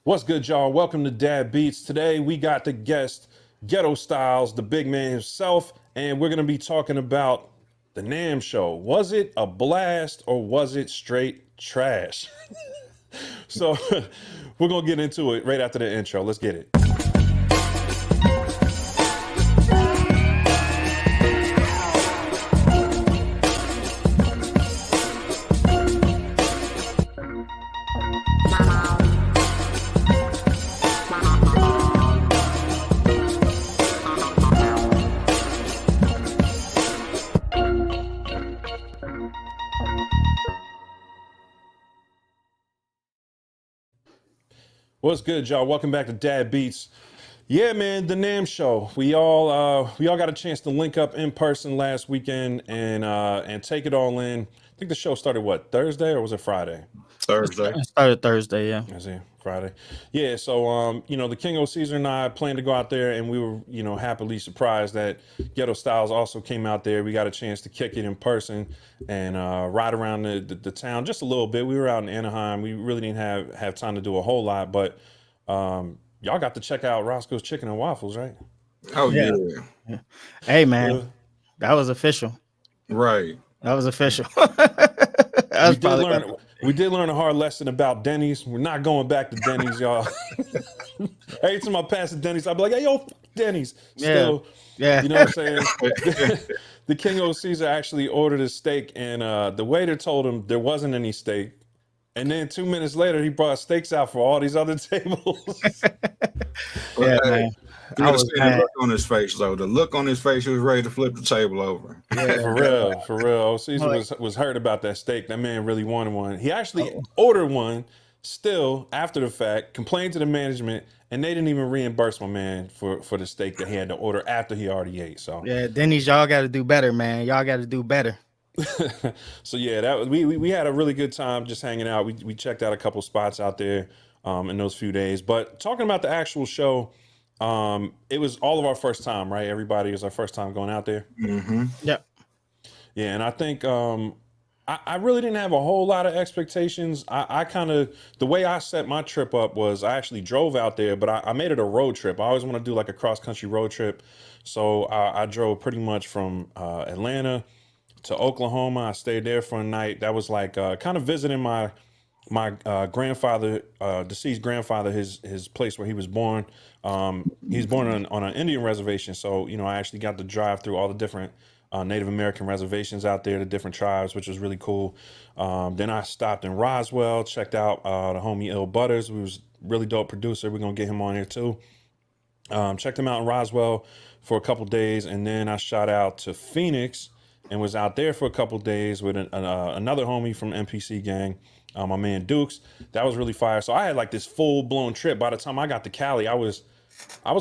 What's good, y'all? Welcome to Dad Beats. Today we got the guest, Ghetto Styles, the big man himself, and we're gonna be talking about the NAMM Show. Was it a blast or was it straight trash? So we're gonna get into it right after the intro. Let's get it. What's good, y'all? Welcome back to Dad Beats. Yeah, man, the NAMM Show. We all got a chance to link up in person last weekend and take it all in. I think the show started Thursday or was it Friday? Thursday. It started Thursday, yeah. I see, Friday. Yeah, so the THEKINGOCAESAR and I planned to go out there, and we were, happily surprised that Ghetto Styles also came out there. We got a chance to kick it in person and ride around the town just a little bit. We were out in Anaheim. We really didn't have time to do a whole lot, but y'all got to check out Roscoe's Chicken and Waffles, right? Oh yeah. Hey man, that was official. Right. That was official. We did learn a hard lesson about Denny's. We're not going back to Denny's, y'all. Every time I pass the Denny's, I'll be like, hey, yo, Denny's. Still, yeah. You know what I'm saying? The THEKINGOCAESAR actually ordered a steak, and the waiter told him there wasn't any steak. And then 2 minutes later, he brought steaks out for all these other tables. Yeah, man. You would have seen the look on his face, though. The look on his face, he was ready to flip the table over. Yeah, for real. Caesar was hurt about that steak. That man really wanted one. He actually ordered one still after the fact, complained to the management, and they didn't even reimburse my man for the steak that he had to order after he already ate. So yeah, Denny's, y'all got to do better, man. Y'all got to do better. So yeah, we had a really good time just hanging out. We checked out a couple spots out there in those few days. But talking about the actual show, it was all of our first time, right? Everybody, it was our first time going out there. Mm-hmm. Yep. Yeah, and I think I really didn't have a whole lot of expectations. I kind of, the way I set my trip up was I actually drove out there, but I made it a road trip. I always want to do like a cross-country road trip. So I drove pretty much from Atlanta to Oklahoma. I stayed there for a night. That was like kind of visiting my grandfather, deceased grandfather, his place where he was born. He was born on an Indian reservation. So, I actually got to drive through all the different Native American reservations out there, the different tribes, which was really cool. Then I stopped in Roswell, checked out the homie Ill Butters, who was a really dope producer. We're going to get him on here too. Checked him out in Roswell for a couple days. And then I shot out to Phoenix and was out there for a couple days with another homie from MPC Gang, my man Dukes. That was really fire. So I had like this full blown trip. By the time I got to Cali, I was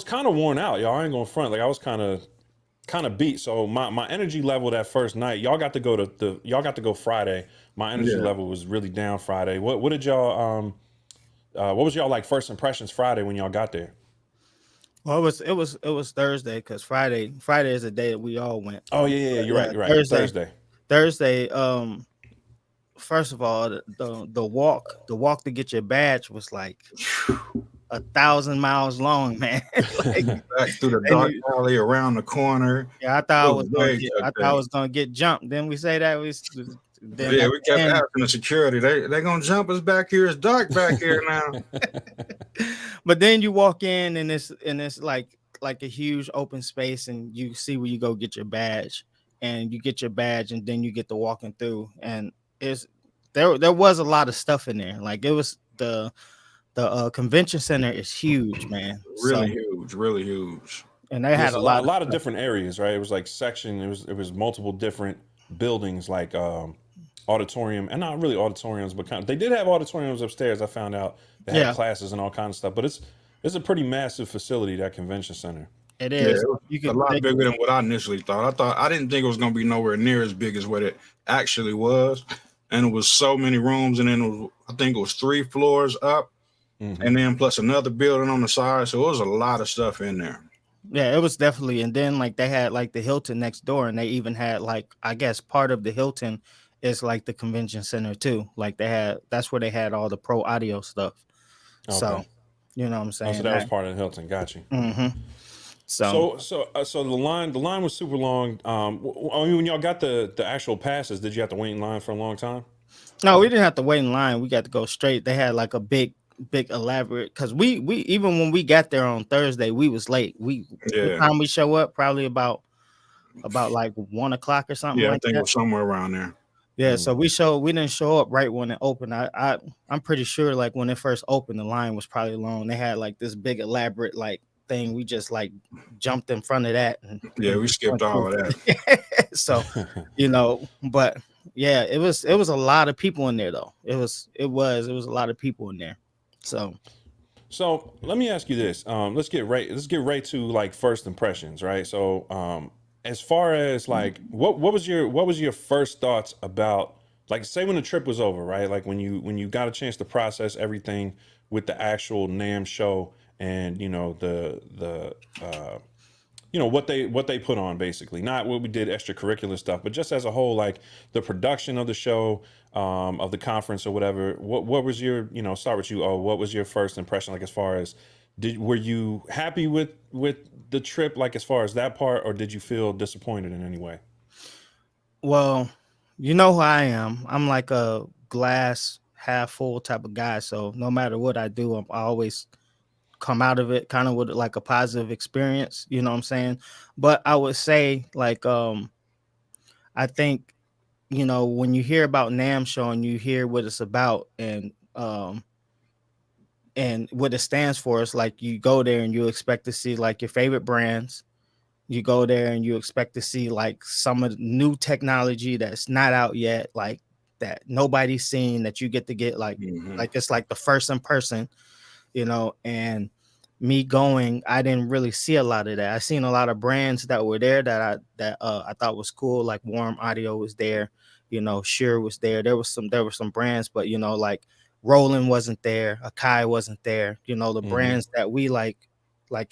kind of worn out, y'all. I ain't going front. Like I was kind of beat. So my energy level that first night, y'all got to go Friday. My energy level was really down Friday. What did y'all what was y'all like first impressions Friday when y'all got there? Well, it was Thursday because Friday is the day that we all went. Oh yeah, you're right. Thursday. First of all, the walk to get your badge was like 1,000 miles long, man. Like, back through the dark alley, around the corner. Yeah, I thought I was gonna get jumped. Then we say that we kept asking the security. They gonna jump us back here. It's dark back here now. But then you walk in and it's like a huge open space, and you see where you go get your badge, and you get your badge, and then you get to walking through, and there was a lot of stuff in there. Like it was the convention center is huge, man. Really huge. And they had a lot of different areas, right? It was like section. It was multiple different buildings, like auditorium, and not really auditoriums, but they did have auditoriums upstairs. I found out they had classes and all kinds of stuff. But it's a pretty massive facility, that convention center. It is. Yeah, a lot bigger than what I initially thought. I didn't think it was going to be nowhere near as big as what it actually was. And it was so many rooms, and then I think it was 3 floors up, and then plus another building on the side. So it was a lot of stuff in there. Yeah, it was definitely. And then like they had like the Hilton next door, and they even had like, I guess part of the Hilton is like the convention center too. Like that's where they had all the pro audio stuff. Okay. So You know what I'm Oh, so saying? that was part of Hilton. Got you. So So the line was super long. I mean, when y'all got the actual passes, did you have to wait in line for a long time? no, we didn't have to wait in line. We got to go straight. They had like a big elaborate, because we even when we got there on Thursday, we was late. What Yeah. time we show up? Probably about like 1 o'clock or something Yeah, I like think it that. was somewhere around there. Yeah, so we didn't show up right when it opened. I'm pretty sure like when it first opened, the line was probably long. They had like this big elaborate like thing. We just like jumped in front of that Yeah, we skipped went all through. of that. So, but yeah, it was a lot of people in there though. It was a lot of people in there. So So let me ask you this. Let's get right to like first impressions, right? So as far as like what was your first thoughts about, like, say when the trip was over, right? Like when you got a chance to process everything with the actual NAMM show and the what they put on, basically, not what we did extracurricular stuff, but just as a whole, like the production of the show, of the conference or whatever. What was your, start with you. Oh, what was your first impression, like, as far as were you happy with the trip, like as far as that part, or did you feel disappointed in any way? well, you know who I am. I'm like a glass half full type of guy. So no matter what I do, I always come out of it kind of with like a positive experience. You know what I'm saying? But I would say like I think when you hear about NAMM Show and you hear what it's about and what it stands for, it's like you go there and you expect to see like your favorite brands. You go there and you expect to see like some of the new technology that's not out yet, like that nobody's seen, that you get to get like it's like the first in person, and me going, I didn't really see a lot of that. I seen a lot of brands that were there that I thought was cool, like Warm Audio was there, Shure was there. There were some brands, but like Roland wasn't there, Akai wasn't there, the brands that we like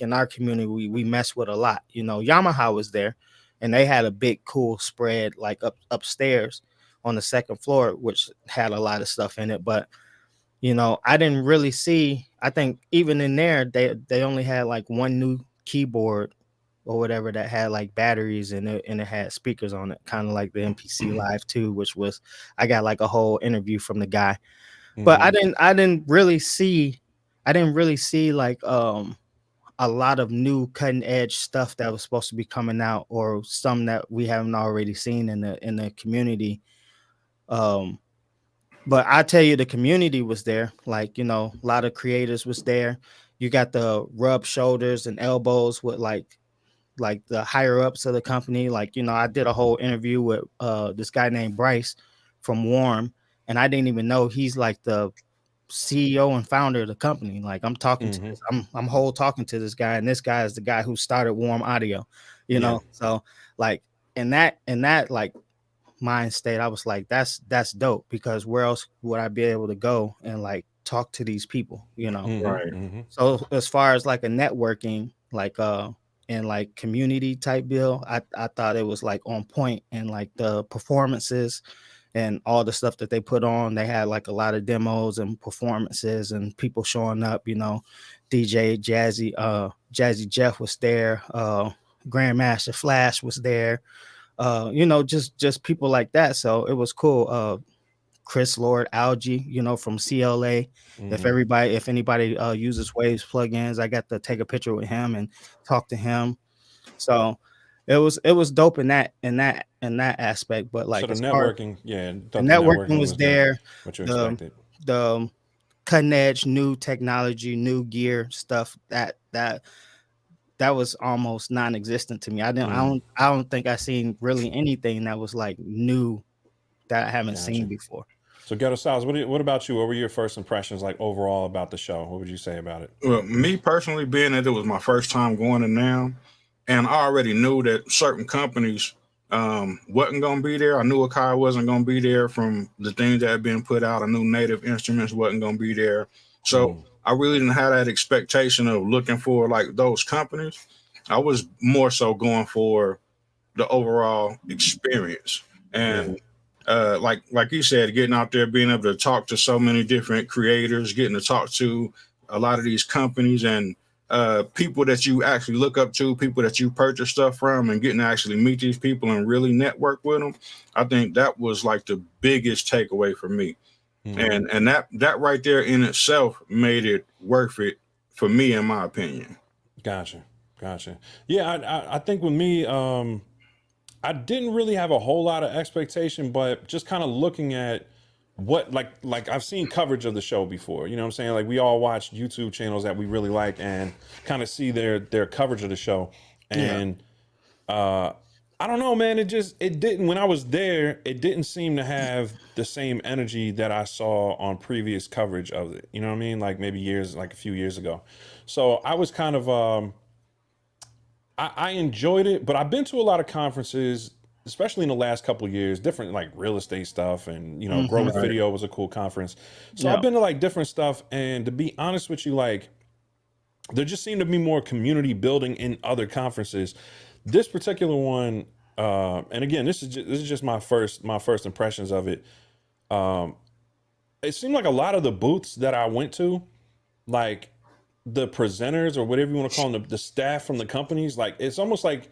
in our community we mess with a lot. Yamaha was there, and they had a big cool spread like upstairs on the second floor, which had a lot of stuff in it. But I didn't really see. I think even in there, they only had like one new keyboard or whatever that had like batteries in it, and it had speakers on it, kind of like the MPC Live 2, which was, I got like a whole interview from the guy. But I didn't really see like a lot of new cutting edge stuff that was supposed to be coming out, or some that we haven't already seen in the community. But I tell you, the community was there. Like, a lot of creators was there. You got the rub shoulders and elbows with like the higher ups of the company. Like, I did a whole interview with this guy named Bryce from Warm, and I didn't even know he's like the CEO and founder of the company. Like, I'm talking to this, I'm whole talking to this guy, and this guy is the guy who started Warm Audio, So like in that like mind state, I was like, that's dope, because where else would I be able to go and like talk to these people, Right. So as far as like a networking, like and like community type deal, I thought it was like on point, and like the performances and all the stuff that they put on, they had like a lot of demos and performances and people showing up, DJ Jazzy Jeff was there, Grandmaster Flash was there, just people like that. So it was cool. Chris Lord Algie, from CLA. If anybody uses Waves plugins, I got to take a picture with him and talk to him. So it was dope in that aspect. But like, So the as far as networking, the networking was there, what you the expected. the cutting edge new technology, new gear stuff, that was almost non-existent to me. I don't think I seen really anything that was like new that I haven't seen before. So Ghetto Styles, what about you? What were your first impressions, like, overall about the show? What would you say about it? Well, me personally, being that it was my first time going to NAMM, and I already knew that certain companies wasn't going to be there. I knew Akai wasn't going to be there from the things that had been put out. I knew Native Instruments wasn't going to be there. So I really didn't have that expectation of looking for like those companies. I was more so going for the overall experience. And like you said, getting out there, being able to talk to so many different creators, getting to talk to a lot of these companies and people that you actually look up to, people that you purchase stuff from, and getting to actually meet these people and really network with them. I think that was like the biggest takeaway for me. And that right there in itself made it worth it for me, in my opinion. Gotcha. Yeah, I think with me, I didn't really have a whole lot of expectation, but just kind of looking at what like I've seen coverage of the show before. You know what I'm saying? Like we all watch YouTube channels that we really like and kind of see their coverage of the show. And I don't know, man. It didn't, when I was there, it didn't seem to have the same energy that I saw on previous coverage of it. You know what I mean? Like maybe a few years ago. So I was kind of, I enjoyed it, but I've been to a lot of conferences, especially in the last couple of years, different like real estate stuff, and Grow with Video was a cool conference. So I've been to like different stuff, and to be honest with you, like there just seemed to be more community building in other conferences. This particular one, and again, this is just my first impressions of it. It seemed like a lot of the booths that I went to, like the presenters or whatever you want to call them, the staff from the companies, like it's almost like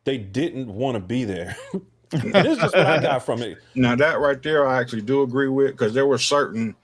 they didn't want to be there. It is just what I got from it. Now that right there, I actually do agree with, because there were certain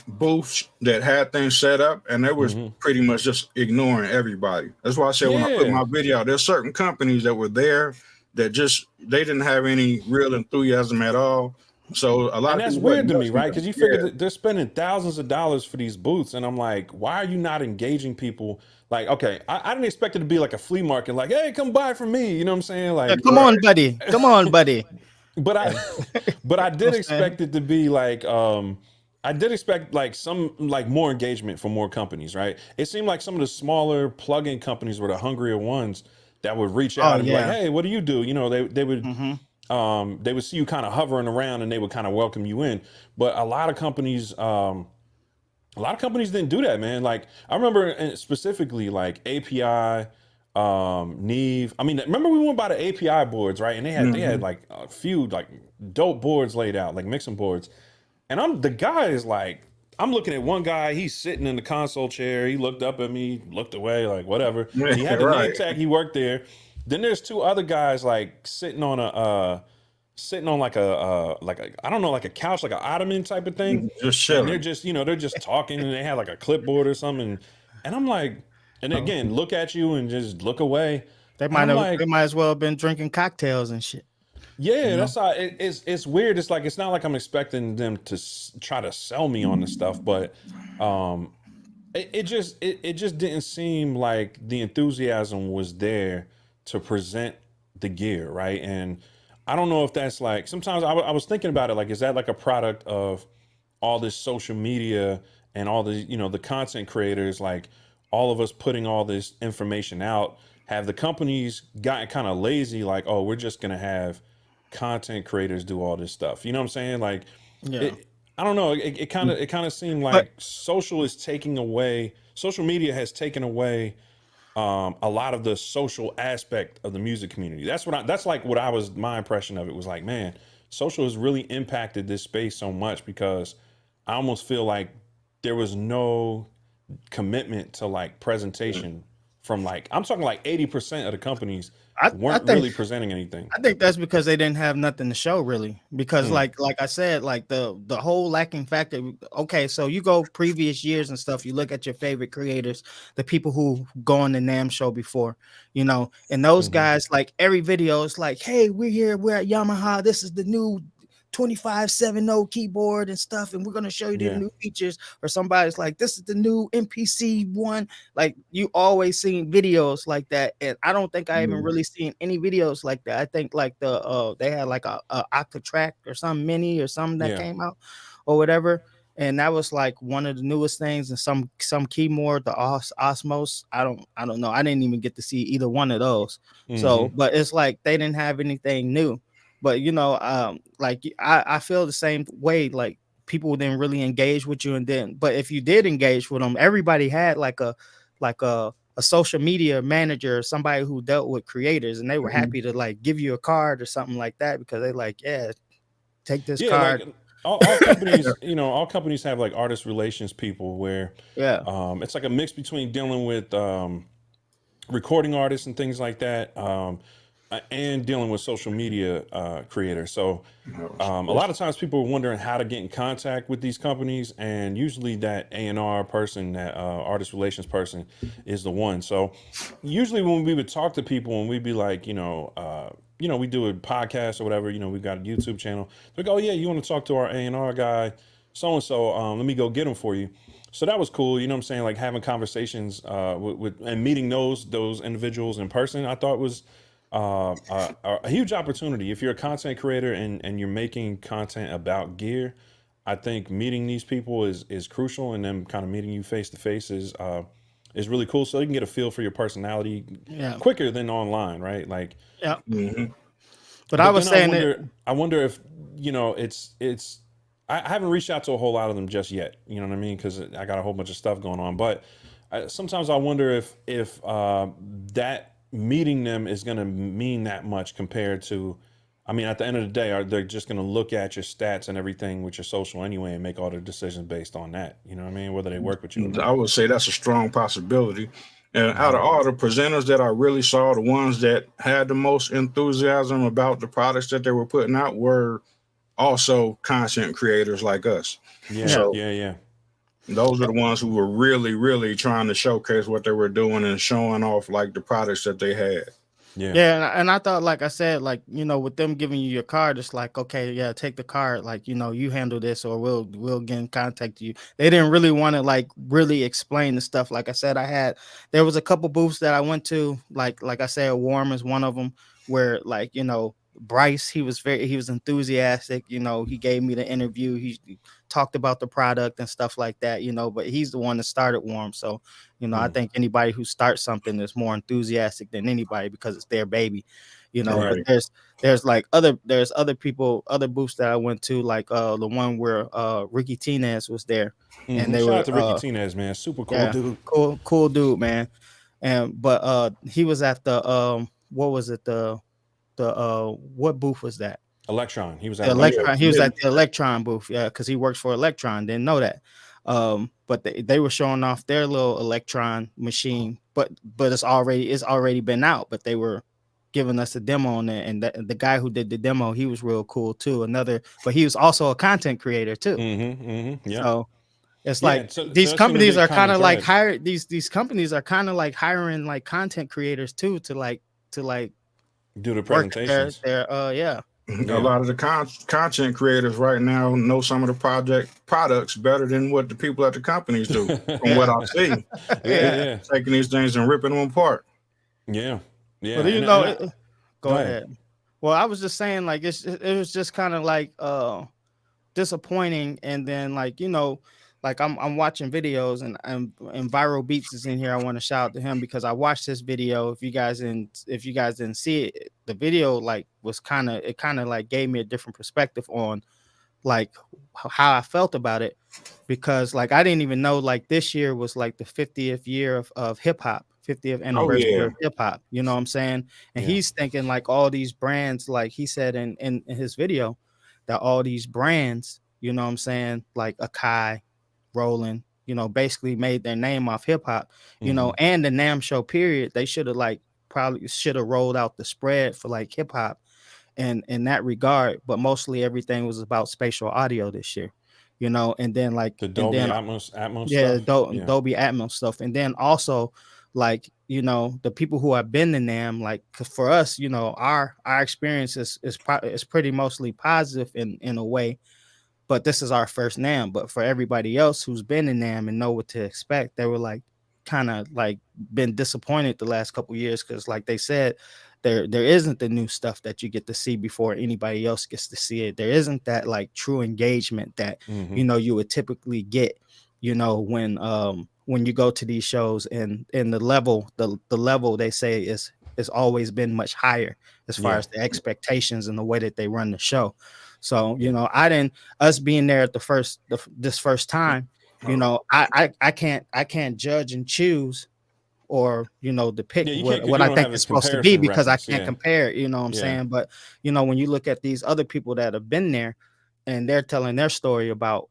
booths that had things set up, and they was pretty much just ignoring everybody. That's why I said when I put my video out, there's certain companies that were there that they didn't have any real enthusiasm at all. So a lot, and that's weird to me, right? Because you figure that they're spending thousands of dollars for these booths, and I'm like, why are you not engaging people? Like, okay, I didn't expect it to be like a flea market, like, hey, come buy from me. You know what I'm saying? Like, come on, buddy. But I did expect it to be like, I did expect like some like more engagement from more companies, right? It seemed like some of the smaller plug-in companies were the hungrier ones that would reach out and be like, hey, what do you do? They would see you kind of hovering around, and they would kind of welcome you in. But a lot of companies didn't do that, man. Like I remember specifically like API, Neve. I mean, remember we went by the API boards, right? And they had like a few like dope boards laid out, like mixing boards. And I'm looking at one guy, he's sitting in the console chair. He looked up at me, looked away, like whatever. He had the name tag, he worked there. Then there's two other guys like sitting on like a I don't know, like a couch, like an ottoman type of thing. Just chilling. And they're just talking, and they had like a clipboard or something. And I'm like, and again, look at you and just look away. They might as well have been drinking cocktails and shit. Yeah, that's how it's weird. It's like, it's not like I'm expecting them to try to sell me on the stuff, but it just didn't seem like the enthusiasm was there to present the gear, right? And I don't know if that's like, sometimes I was thinking about it, like, is that like a product of all this social media and all the, the content creators, like all of us putting all this information out? Have the companies gotten kind of lazy, like, oh, we're just gonna have content creators do all this stuff? You know what I'm saying? Like, I don't know. It kind of seemed like social media has taken away a lot of the social aspect of the music community. That's my impression of it was like, man, social has really impacted this space so much, because I almost feel like there was no commitment to like presentation from like, I'm talking like 80% of the companies weren't really presenting anything. I think that's because they didn't have nothing to show, really. Because like I said, like the whole lacking factor. Okay, so you go previous years and stuff, you look at your favorite creators, the people who go on the NAMM show before, and those guys, like every video is like, hey, we're at Yamaha, this is the new 2570 keyboard and stuff, and we're going to show you the new features. Or somebody's like, this is the new MPC One. Like, you always seen videos like that, and I don't think I even really seen any videos like that. I think like they had like a Octatrack or some mini or something that came out or whatever, and that was like one of the newest things. And some keyboard, the Osmos, I don't know, I didn't even get to see either one of those. So but it's like they didn't have anything new. But like I feel the same way. Like, people didn't really engage with you, but if you did engage with them, everybody had like a social media manager or somebody who dealt with creators, and they were happy to like give you a card or something like that, because they like, take this card. all companies, you know, all companies have like artist relations people where Yeah. it's like a mix between dealing with recording artists and things like that, and dealing with social media creators. So a lot of times people are wondering how to get in contact with these companies, and usually that A&R person, that artist relations person, is the one. So usually when we would talk to people and we'd be like, you know, we do a podcast or whatever, you know, we've got a YouTube channel. They're like, oh yeah, you want to talk to our A&R guy, so and so, let me go get him for you. So that was cool, you know what I'm saying? Like having conversations with and meeting those individuals in person, I thought was a huge opportunity. If you're a content creator and you're making content about gear, I think meeting these people is crucial, and them kind of meeting you face to face is really cool. So you can get a feel for your personality quicker than online, right? Like, Yeah. Mhm. But I was saying I wonder if, you know, I haven't reached out to a whole lot of them just yet. You know what I mean? Because I got a whole bunch of stuff going on. But sometimes I wonder if that meeting them is going to mean that much compared to, I mean, at the end of the day, are they just going to look at your stats and everything with your social anyway and make all their decisions based on that? You know what I mean? Whether they work with you or not. I would say that's a strong possibility. And out of all the presenters that I really saw, the ones that had the most enthusiasm about the products that they were putting out were also content creators like us. Yeah, So yeah. those are the ones who were really, really trying to showcase what they were doing and showing off like the products that they had. Yeah, and I thought, like I said, like, you know, with them giving you your card, it's like, okay, yeah, take the card, like, you know, you handle this, or we'll get in contact with you. They didn't really want to like really explain the stuff. Like I said, there was a couple booths that I went to, like I said, Warm is one of them, where, like, you know, Bryce, he was enthusiastic, you know, he gave me the interview, he talked about the product and stuff like that, you know, but he's the one that started Warm. So, you know, I think anybody who starts something is more enthusiastic than anybody because it's their baby, you know. Right. But there's like other people, other booths that I went to, like the one where Ricky Tinez was there, and they Shout were out to Ricky Tinez, man, super cool dude. cool dude, man. And but he was at the what was it, the what booth was that? Electron. He was The at Electron. He was at the Electron booth, yeah, because he works for Electron. Didn't know that. But they were showing off their little Electron machine, but it's already been out. But they were giving us a demo on it, and the guy who did the demo, he was real cool too. But he was also a content creator too. Yeah. So it's Yeah, like so these that seemed to companies be a are kind common of like thread. these companies are kind of like hiring like content creators too to Do the work presentations. their A lot of the content creators right now know some of the products better than what the people at the companies do. From what I see, Yeah. taking these things and ripping them apart. Yeah. But you And know, go ahead. Well, I was just saying, like, it was just kind of like disappointing, and then, like, you know, like I'm watching videos, and Viral Beats is in here. I want to shout out to him because I watched this video. If you guys didn't see it, the video like was kind of like gave me a different perspective on like how I felt about it, because like I didn't even know like this year was like the 50th year of hip hop, 50th anniversary of hip hop. You know what I'm saying? And he's thinking like all these brands, like he said in his video, that all these brands, you know what I'm saying, like Akai, Roland, you know, basically made their name off hip hop, you know, and the NAMM Show period. They should have probably rolled out the spread for like hip hop and in that regard, but mostly everything was about spatial audio this year, you know, and then like the Dolby Atmos yeah, stuff. Dolby Atmos stuff, and then also like, you know, the people who have been to NAMM, like for us, you know, our experience is pretty mostly positive in a way, but this is our first NAMM. But for everybody else who's been in NAMM and know what to expect, they were like kind of like been disappointed the last couple years, because like they said, there isn't the new stuff that you get to see before anybody else gets to see it. There isn't that like true engagement that you know you would typically get, you know, when you go to these shows, and the level they say is always been much higher as far as the expectations and the way that they run the show. So, you know, us being there at this first time, you know, I can't judge and choose, or, you know, depict what I think it's supposed to be, because I can't compare it, you know what I'm saying? But, you know, when you look at these other people that have been there, and they're telling their story about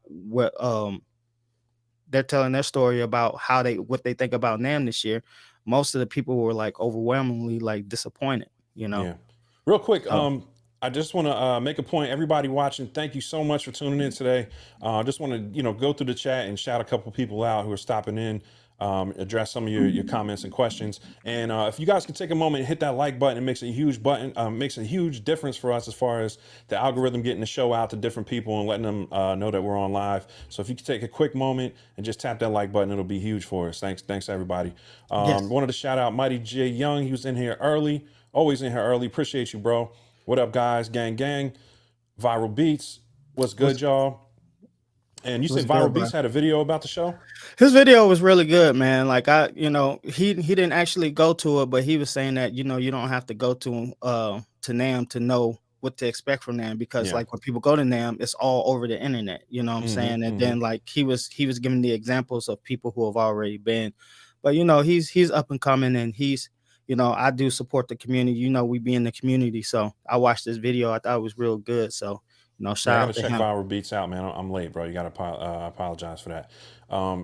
how what they think about NAMM this year. Most of the people were like overwhelmingly like disappointed, you know. Yeah. Real quick, So, I just want to make a point. Everybody watching, thank you so much for tuning in today. I just want to, go through the chat and shout a couple people out who are stopping in, address some of your comments and questions. And if you guys could take a moment and hit that like button, it makes a huge difference for us as far as the algorithm getting the show out to different people and letting them know that we're on live. So if you could take a quick moment and just tap that like button, it'll be huge for us. Thanks everybody. yes. Wanted to shout out Mighty J Young. He was in here early. Always in here early. Appreciate you, bro. What up, guys? Gang. Viral Beats. What's good, y'all? And you said Viral Beats had a video about the show? His video was really good, man. Like he didn't actually go to it, but he was saying that, you don't have to go to NAMM to know what to expect from NAMM, because like when people go to NAMM, it's all over the internet, you know what I'm saying? And then like he was giving the examples of people who have already been, but he's up and coming, and he's, I do support the community. We be in the community. So I watched this video. I thought it was real good. So, shout out to him. I gotta check Viral Beats out, man. I'm late, bro. You gotta apologize for that.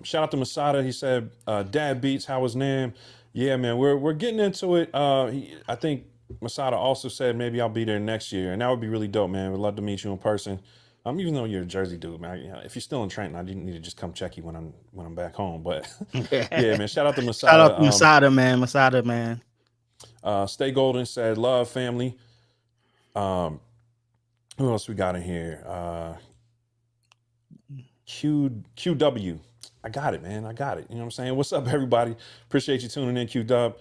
Shout out to Masada. He said, Dad Beats, how was NAMM? Yeah, man, we're getting into it. I think Masada also said maybe I'll be there next year, and that would be really dope, man. We'd love to meet you in person. Even though you're a Jersey dude, man, if you're still in Trenton, I didn't need to just come check you when I'm back home. But yeah, man, shout out to Masada. Shout out to Masada, man. Masada, man. Stay Golden said, love family. Who else we got in here? QW. I got it, man. I got it. You know what I'm saying? What's up, everybody? Appreciate you tuning in, QW.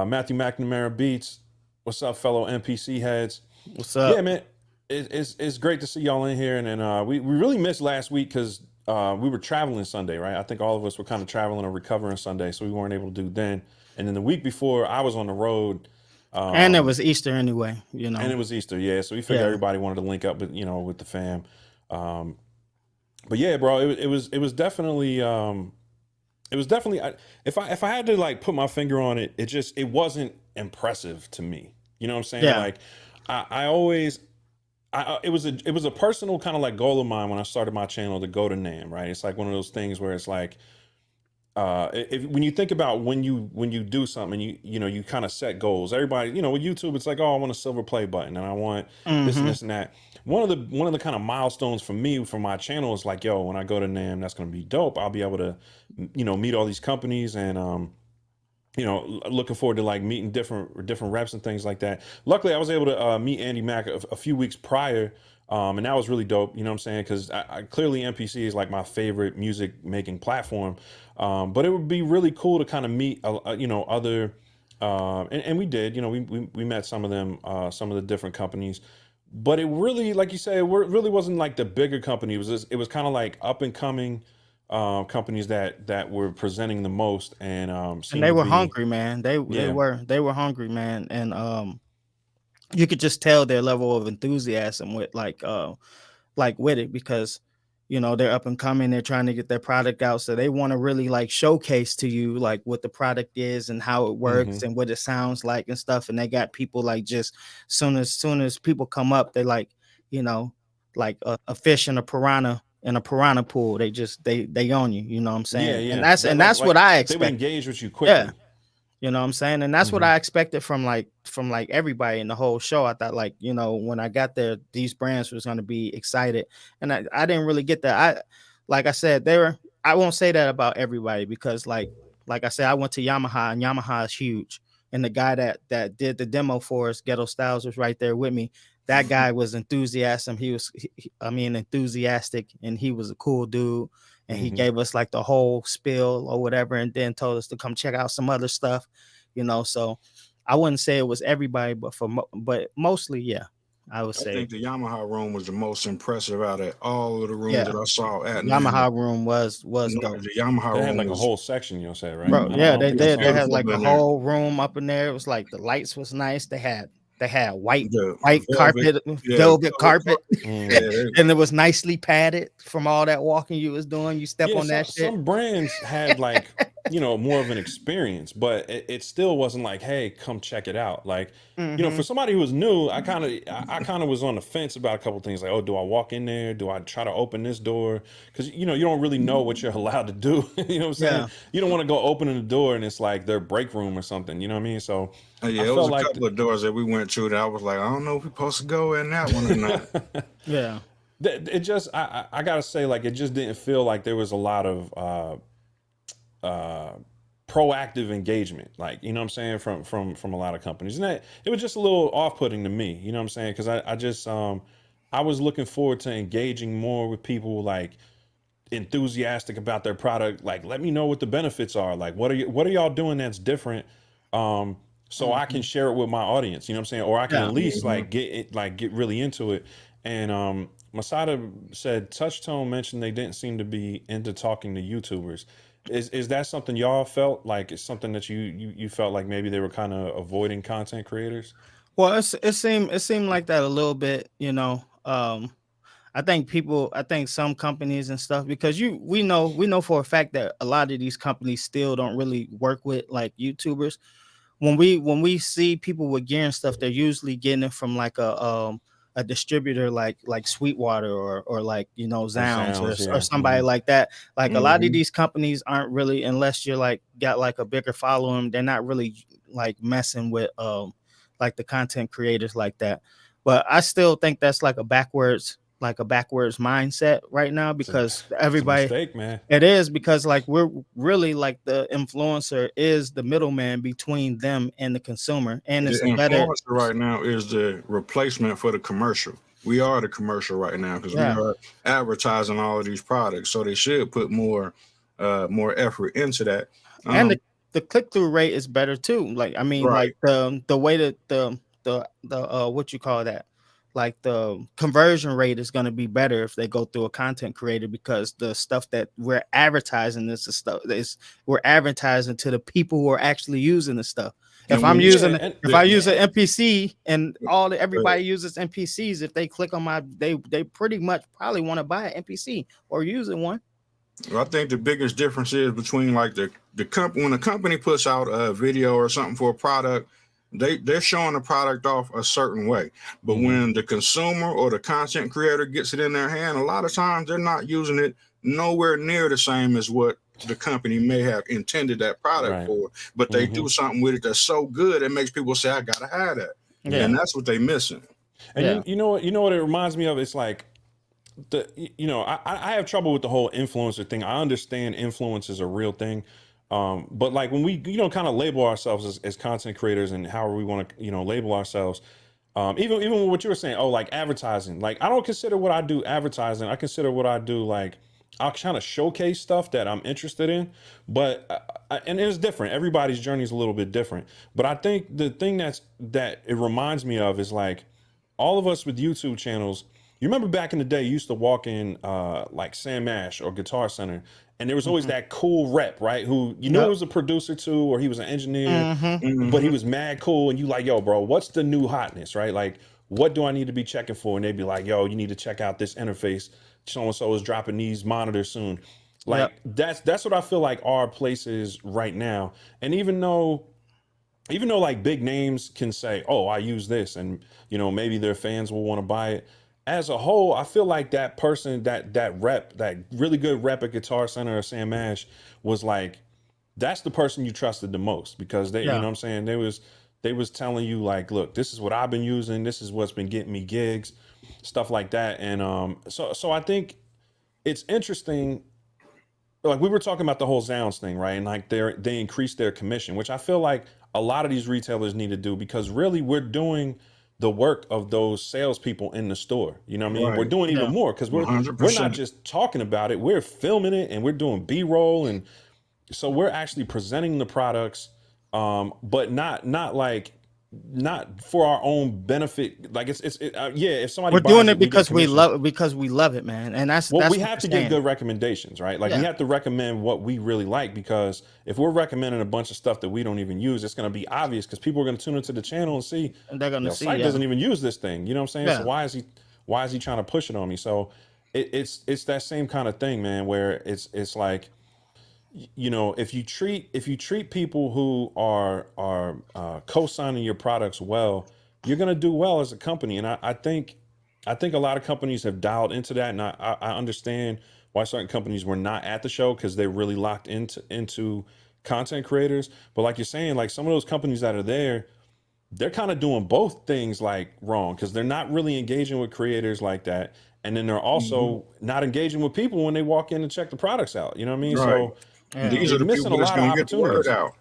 Matthew McNamara Beats. What's up, fellow MPC heads? What's up? Yeah, man. It's great to see y'all in here. And then we really missed last week because we were traveling Sunday, right? I think all of us were kind of traveling or recovering Sunday, so we weren't able to do then. And then the week before, I was on the road. And it was Easter anyway, And it was Easter, yeah. So we figured everybody wanted to link up with, with the fam. But yeah, bro, it was definitely if I had to like put my finger on it, it wasn't impressive to me. You know what I'm saying? Yeah. Like it was a personal kind of like goal of mine when I started my channel to go to NAMM, right? It's like one of those things where it's like, when you think about when you do something, you kind of set goals. Everybody, with YouTube, it's like, oh, I want a silver play button and I want this and this and that. One of the kind of milestones for me for my channel is like, yo, when I go to NAMM, that's going to be dope. I'll be able to, meet all these companies and, looking forward to like meeting different reps and things like that. Luckily, I was able to meet Andy Mack a few weeks prior. And that was really dope, you know what I'm saying? Because I clearly MPC is like my favorite music making platform. But it would be really cool to kind of meet, other, and we did, we met some of them, some of the different companies. But it really, like you say, it really wasn't like the bigger company. It was kind of like up and coming companies that were presenting the most, and they were hungry, man. They were hungry, man, and you could just tell their level of enthusiasm with with it, because they're up and coming, they're trying to get their product out, so they want to really like showcase to you like what the product is and how it works and what it sounds like and stuff. And they got people like just soon as people come up, they like like a fish in a piranha pool, they own you, you know what I'm saying? Yeah. And that's what I expect. They would engage with you quickly. Yeah. You know what I'm saying? And that's what I expected from everybody in the whole show. I thought when I got there, these brands was going to be excited. And I didn't really get that. Like I said, I won't say that about everybody, because like I said, I went to Yamaha, and Yamaha is huge. And the guy that did the demo for us, Ghetto Styles, was right there with me. That guy was enthusiastic. Enthusiastic, and he was a cool dude. And he gave us like the whole spiel or whatever, and then told us to come check out some other stuff, So I wouldn't say it was everybody, but mostly, yeah, I would say. I think the Yamaha room was the most impressive out of all of the rooms that I saw at Yamaha room was dope. The Yamaha they room had like was a whole section, you'll say, right? Bro, yeah, they did. They had like a whole room up in there. It was like the lights was nice. They had white carpet, velvet carpet, and it was nicely padded from all that walking you was doing. You step on that shit. Some brands had like you know, more of an experience, but it still wasn't like, hey, come check it out. Like, you know, for somebody who was new, I kind of was on the fence about a couple things. Like, oh, do I walk in there? Do I try to open this door? Because, you know, you don't really know what you're allowed to do. You know what I'm saying? Yeah. You don't want to go opening the door and it's like their break room or something. You know what I mean? So Yeah, I it was felt a like couple of doors that we went to that I was like, I don't know if we're supposed to go in that one or not. Yeah. it just, I gotta say, like, it just didn't feel like there was a lot of proactive engagement, like, you know what I'm saying, from a lot of companies, and that it was just a little off-putting to me, you know what I'm saying, because I just I was looking forward to engaging more with people, like enthusiastic about their product, like, let me know what the benefits are, like, what are y'all doing that's different, so I can share it with my audience, you know what I'm saying, or I can Yeah. at least like get it, like get really into it. And Masada said Touchtone mentioned they didn't seem to be into talking to YouTubers. Is that something y'all felt like? It's something that you felt like maybe they were kind of avoiding content creators? Well, it seemed like that a little bit, you know. I think some companies and stuff, because we know for a fact that a lot of these companies still don't really work with like YouTubers. When we see people with gear and stuff, they're usually getting it from like a distributor like Sweetwater or like, you know, Or Zounds sounds, or yeah. somebody like that. Like a lot of Mhm. these companies aren't really, unless you're like got like a bigger following, they're not really like messing with like the content creators like that. But I still think that's like a backwards mindset right now, because It's a everybody, mistake, man. it is, because like we're really like the influencer is the middleman between them and the consumer, and The it's a better. influencer right now is the replacement for the commercial. We are the commercial right now because we Yeah. are advertising all of these products. So they should put more effort into that. And Um, the click-through rate is better too. Like, I mean, right. like the way that the what you call that, like the conversion rate is going to be better if they go through a content creator, because the stuff that we're advertising, this is stuff is we're advertising to the people who are actually using the stuff. If And I'm when you Yeah, using and if I use an MPC and uh, everybody uses MPCs, if they click on they pretty much probably want to buy an MPC or using one. I think the biggest difference is between like the company, when a company puts out a video or something for a product, they're showing the product off a certain way. But Mhm. when the consumer or the content creator gets it in their hand, a lot of times they're not using it nowhere near the same as what the company may have intended that product Right. for. But they Hmm. do something with it that's so good it makes people say, I gotta have that. Yeah. And Yeah. that's what they missing. And Yeah. you know what it reminds me of? It's like you know, I have trouble with the whole influencer thing. I understand influence is a real thing. But like when we, you know, kind of label ourselves as content creators and however we want to, you know, label ourselves, even what you were saying, oh, like advertising, like I don't consider what I do advertising. I consider what I do like I'll kind of showcase stuff that I'm interested in, but and it's different. Everybody's journey is a little bit different. But I think the thing that it reminds me of is like all of us with YouTube channels. You remember back in the day, you used to walk in like Sam Mash or Guitar Center, and there was always Mhm. that cool rep, right? Who you knew Yep. was a producer too, or he was an engineer, Hmm. but he Hmm. was mad cool, and you like, yo, bro, what's the new hotness, right? Like, what do I need to be checking for? And they'd be like, yo, you need to check out this interface. So and so is dropping these monitors soon. Like Yep. that's what I feel like our place is right now. And even though like big names can say, "Oh, I use this," and you know maybe their fans will want to buy it. As a whole, I feel like that person, that rep, that really good rep at Guitar Center or Sam Ash was like, that's the person you trusted the most because they, you Yeah. know what I'm saying, they was telling you like, look, this is what I've been using, this is what's been getting me gigs, stuff like that. And so I think it's interesting, like we were talking about the whole Zounds thing, right? And like they increased their commission, which I feel like a lot of these retailers need to do because really we're doing the work of those salespeople in the store. You know what I mean? We're Right. doing even Yeah. more because we're not 100%. just talking about it, we're filming it and we're doing B-roll, and so we're actually presenting the products, but not like not for our own benefit. Like yeah, if somebody We're doing buys it it, we get because we commission. love it, because we love it, man. And that's Well, we that's what have you're to give saying. good recommendations, right? Like we Yeah. have to recommend what we really like because if we're recommending a bunch of stuff that we don't even use, it's going to be obvious because people are going to tune into the channel and see, And they're gonna yo, see. Sight Yeah. doesn't even use this thing. You know what I'm saying? So Yeah. why is he trying to push it on me? So it's that same kind of thing, man, where it's like you know, if you treat people who are co-signing your products well, you're gonna do well as a company. And I think a lot of companies have dialed into that, and I understand why certain companies were not at the show because they're really locked into content creators. But like you're saying, like some of those companies that are there, they're kind of doing both things like wrong because they're not really engaging with creators like that. And then they're also not engaging with people when they walk in and check the products out. You know what I mean? Right. So Yeah. These are you're the missing people a that's lot of gonna get the word opportunities. out.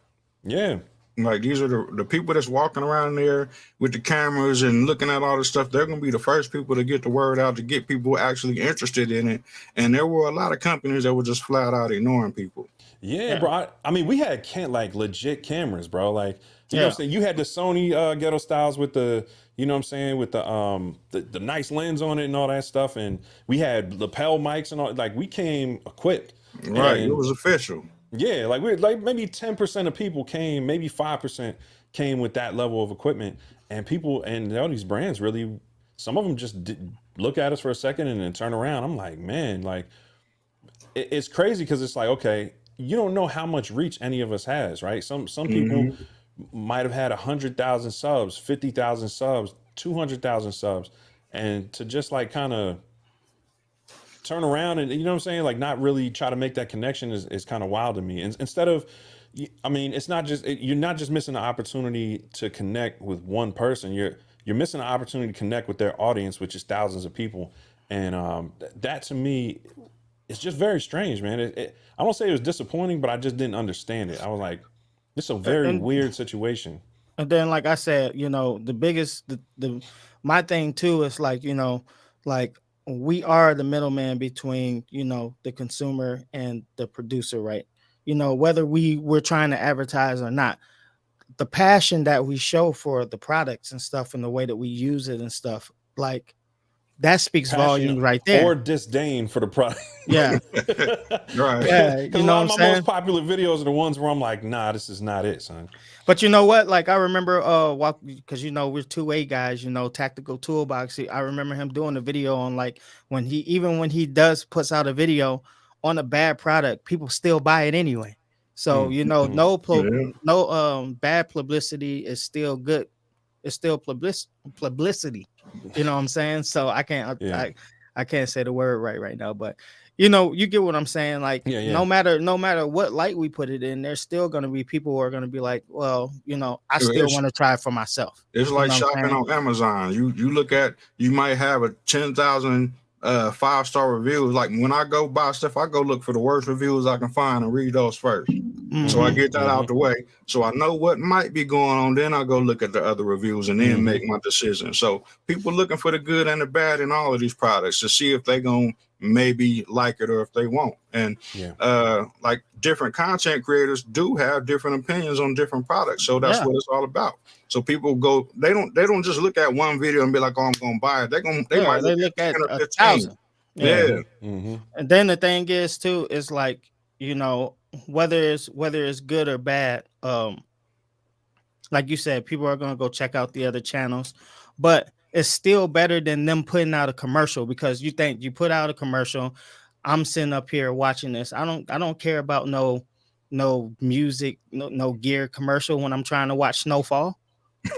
Yeah. Like these are the people that's walking around there with the cameras and looking at all this stuff. They're gonna be the first people to get the word out, to get people actually interested in it. And there were a lot of companies that were just flat out ignoring people. Yeah, Yeah. bro. I mean, we had like legit cameras, bro. Like, you know what Yeah. I'm saying? You had the Sony Ghetto Styles with the, you know what I'm saying, with the nice lens on it and all that stuff. And we had lapel mics and all. Like, we came equipped. Right. It And was official. yeah, like we're like maybe 10% of people came, maybe 5% came with that level of equipment. And people and all these brands really, some of them just look at us for a second and then turn around. I'm like, man, like it's crazy because it's like, okay, you don't know how much reach any of us has, right? Some people might have had 100,000 subs, 50,000 subs, 200,000 subs, and to just like kind of turn around and, you know what I'm saying, like not really try to make that connection is kind of wild to me. And instead of, I mean, it's not just you're not just missing the opportunity to connect with one person. You're missing the opportunity to connect with their audience, which is thousands of people. And that to me, it's just very strange, man. I don't say it was disappointing, but I just didn't understand it. I was like, this is a very And weird situation. and then like I said, the biggest the my thing too is like, like we are the middleman between, the consumer and the producer, right? Whether we're trying to advertise or not, the passion that we show for the products and stuff and the way that we use it and stuff, like that speaks Passion volumes right or there. disdain for the product. Yeah. Right. Yeah. Because You a know lot what of I'm my saying? most popular videos are the ones where I'm like, nah, this is not it, son. But you know what? Like I remember because we're 2A guys, tactical toolbox. I remember him doing a video on like when he puts out a video on a bad product, people still buy it anyway. So, Mm. Yeah. no bad publicity is still good. It's still publicity. You know what I'm saying? So I can't Yeah. I can't say the word right now, but you get what I'm saying. Like Yeah. no matter what light we put it in, there's still gonna be people who are gonna be like, well, I still It's want to try it for myself. it's You like know what I'm shopping saying? on Amazon. You look at, you might have a 10,000 5-star reviews. Like when I go buy stuff, I go look for the worst reviews I can find and read those first. So I get that out the way. So I know what might be going on. Then I go look at the other reviews and then make my decision. So people looking for the good and the bad in all of these products to see if they gonna maybe like it or if they won't. And like different content creators do have different opinions on different products. So that's Yeah. what it's all about. So people go, they don't just look at one video and be like, oh, I'm gonna buy it. They might They look look at at 10 or 15. 1,000. Yeah. And then the thing is too, is like, whether it's good or bad, like you said, people are gonna go check out the other channels, but it's still better than them putting out a commercial, because you think you put out a commercial, I'm sitting up here watching this. I don't care about no music, no gear commercial when I'm trying to watch Snowfall.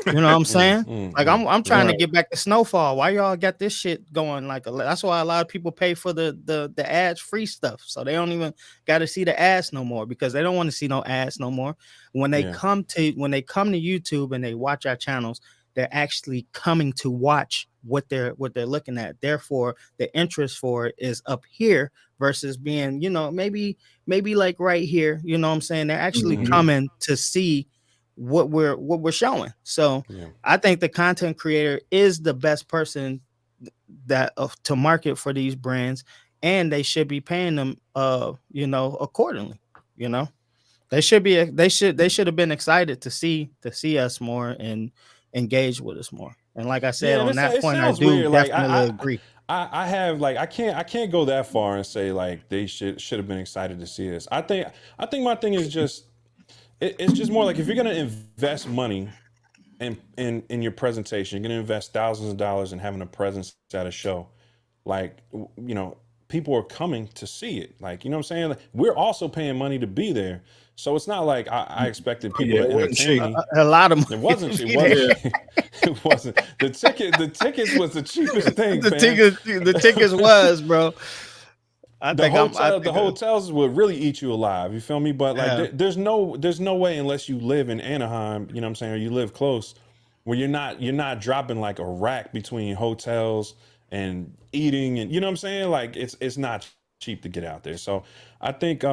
You know what I'm saying? Like I'm trying to Right. get back to Snowfall. Why y'all got this shit going? Like that's why a lot of people pay for the ads free stuff, so they don't even got to see the ads no more, because they don't want to see no ads no more. When they come to YouTube and they watch our channels, they're actually coming to watch what they're looking at. Therefore, the interest for it is up here versus being, maybe like right here. You know what I'm saying? They're actually coming to see what we're showing. So I think the content creator is the best person that to market for these brands, and they should be paying them accordingly. They should have been excited to see us more and engage with us more. And like I said, Yeah, and on that it point, I sounds do weird. Like definitely agree. I have like I can't go that far and say like they should have been excited to see this. I think my thing is just it's just more like if you're gonna invest money in your presentation, you're gonna invest thousands of dollars in having a presence at a show. Like people are coming to see it. Like, you know what I'm saying? Like, we're also paying money to be there. So it's not like I expected people Yeah, to it wasn't entertain cheap. me. A lot of money. It wasn't. to It be there. wasn't. It wasn't. The tickets was the cheapest thing, The fam. tickets was, bro. I The think hotels would really eat you alive. You feel me? But like, Yeah. there's no way unless you live in Anaheim. You know what I'm saying? Or you live close, where you're not dropping like a rack between hotels and eating, and you know what I'm saying? Like, it's not cheap to get out there. So I think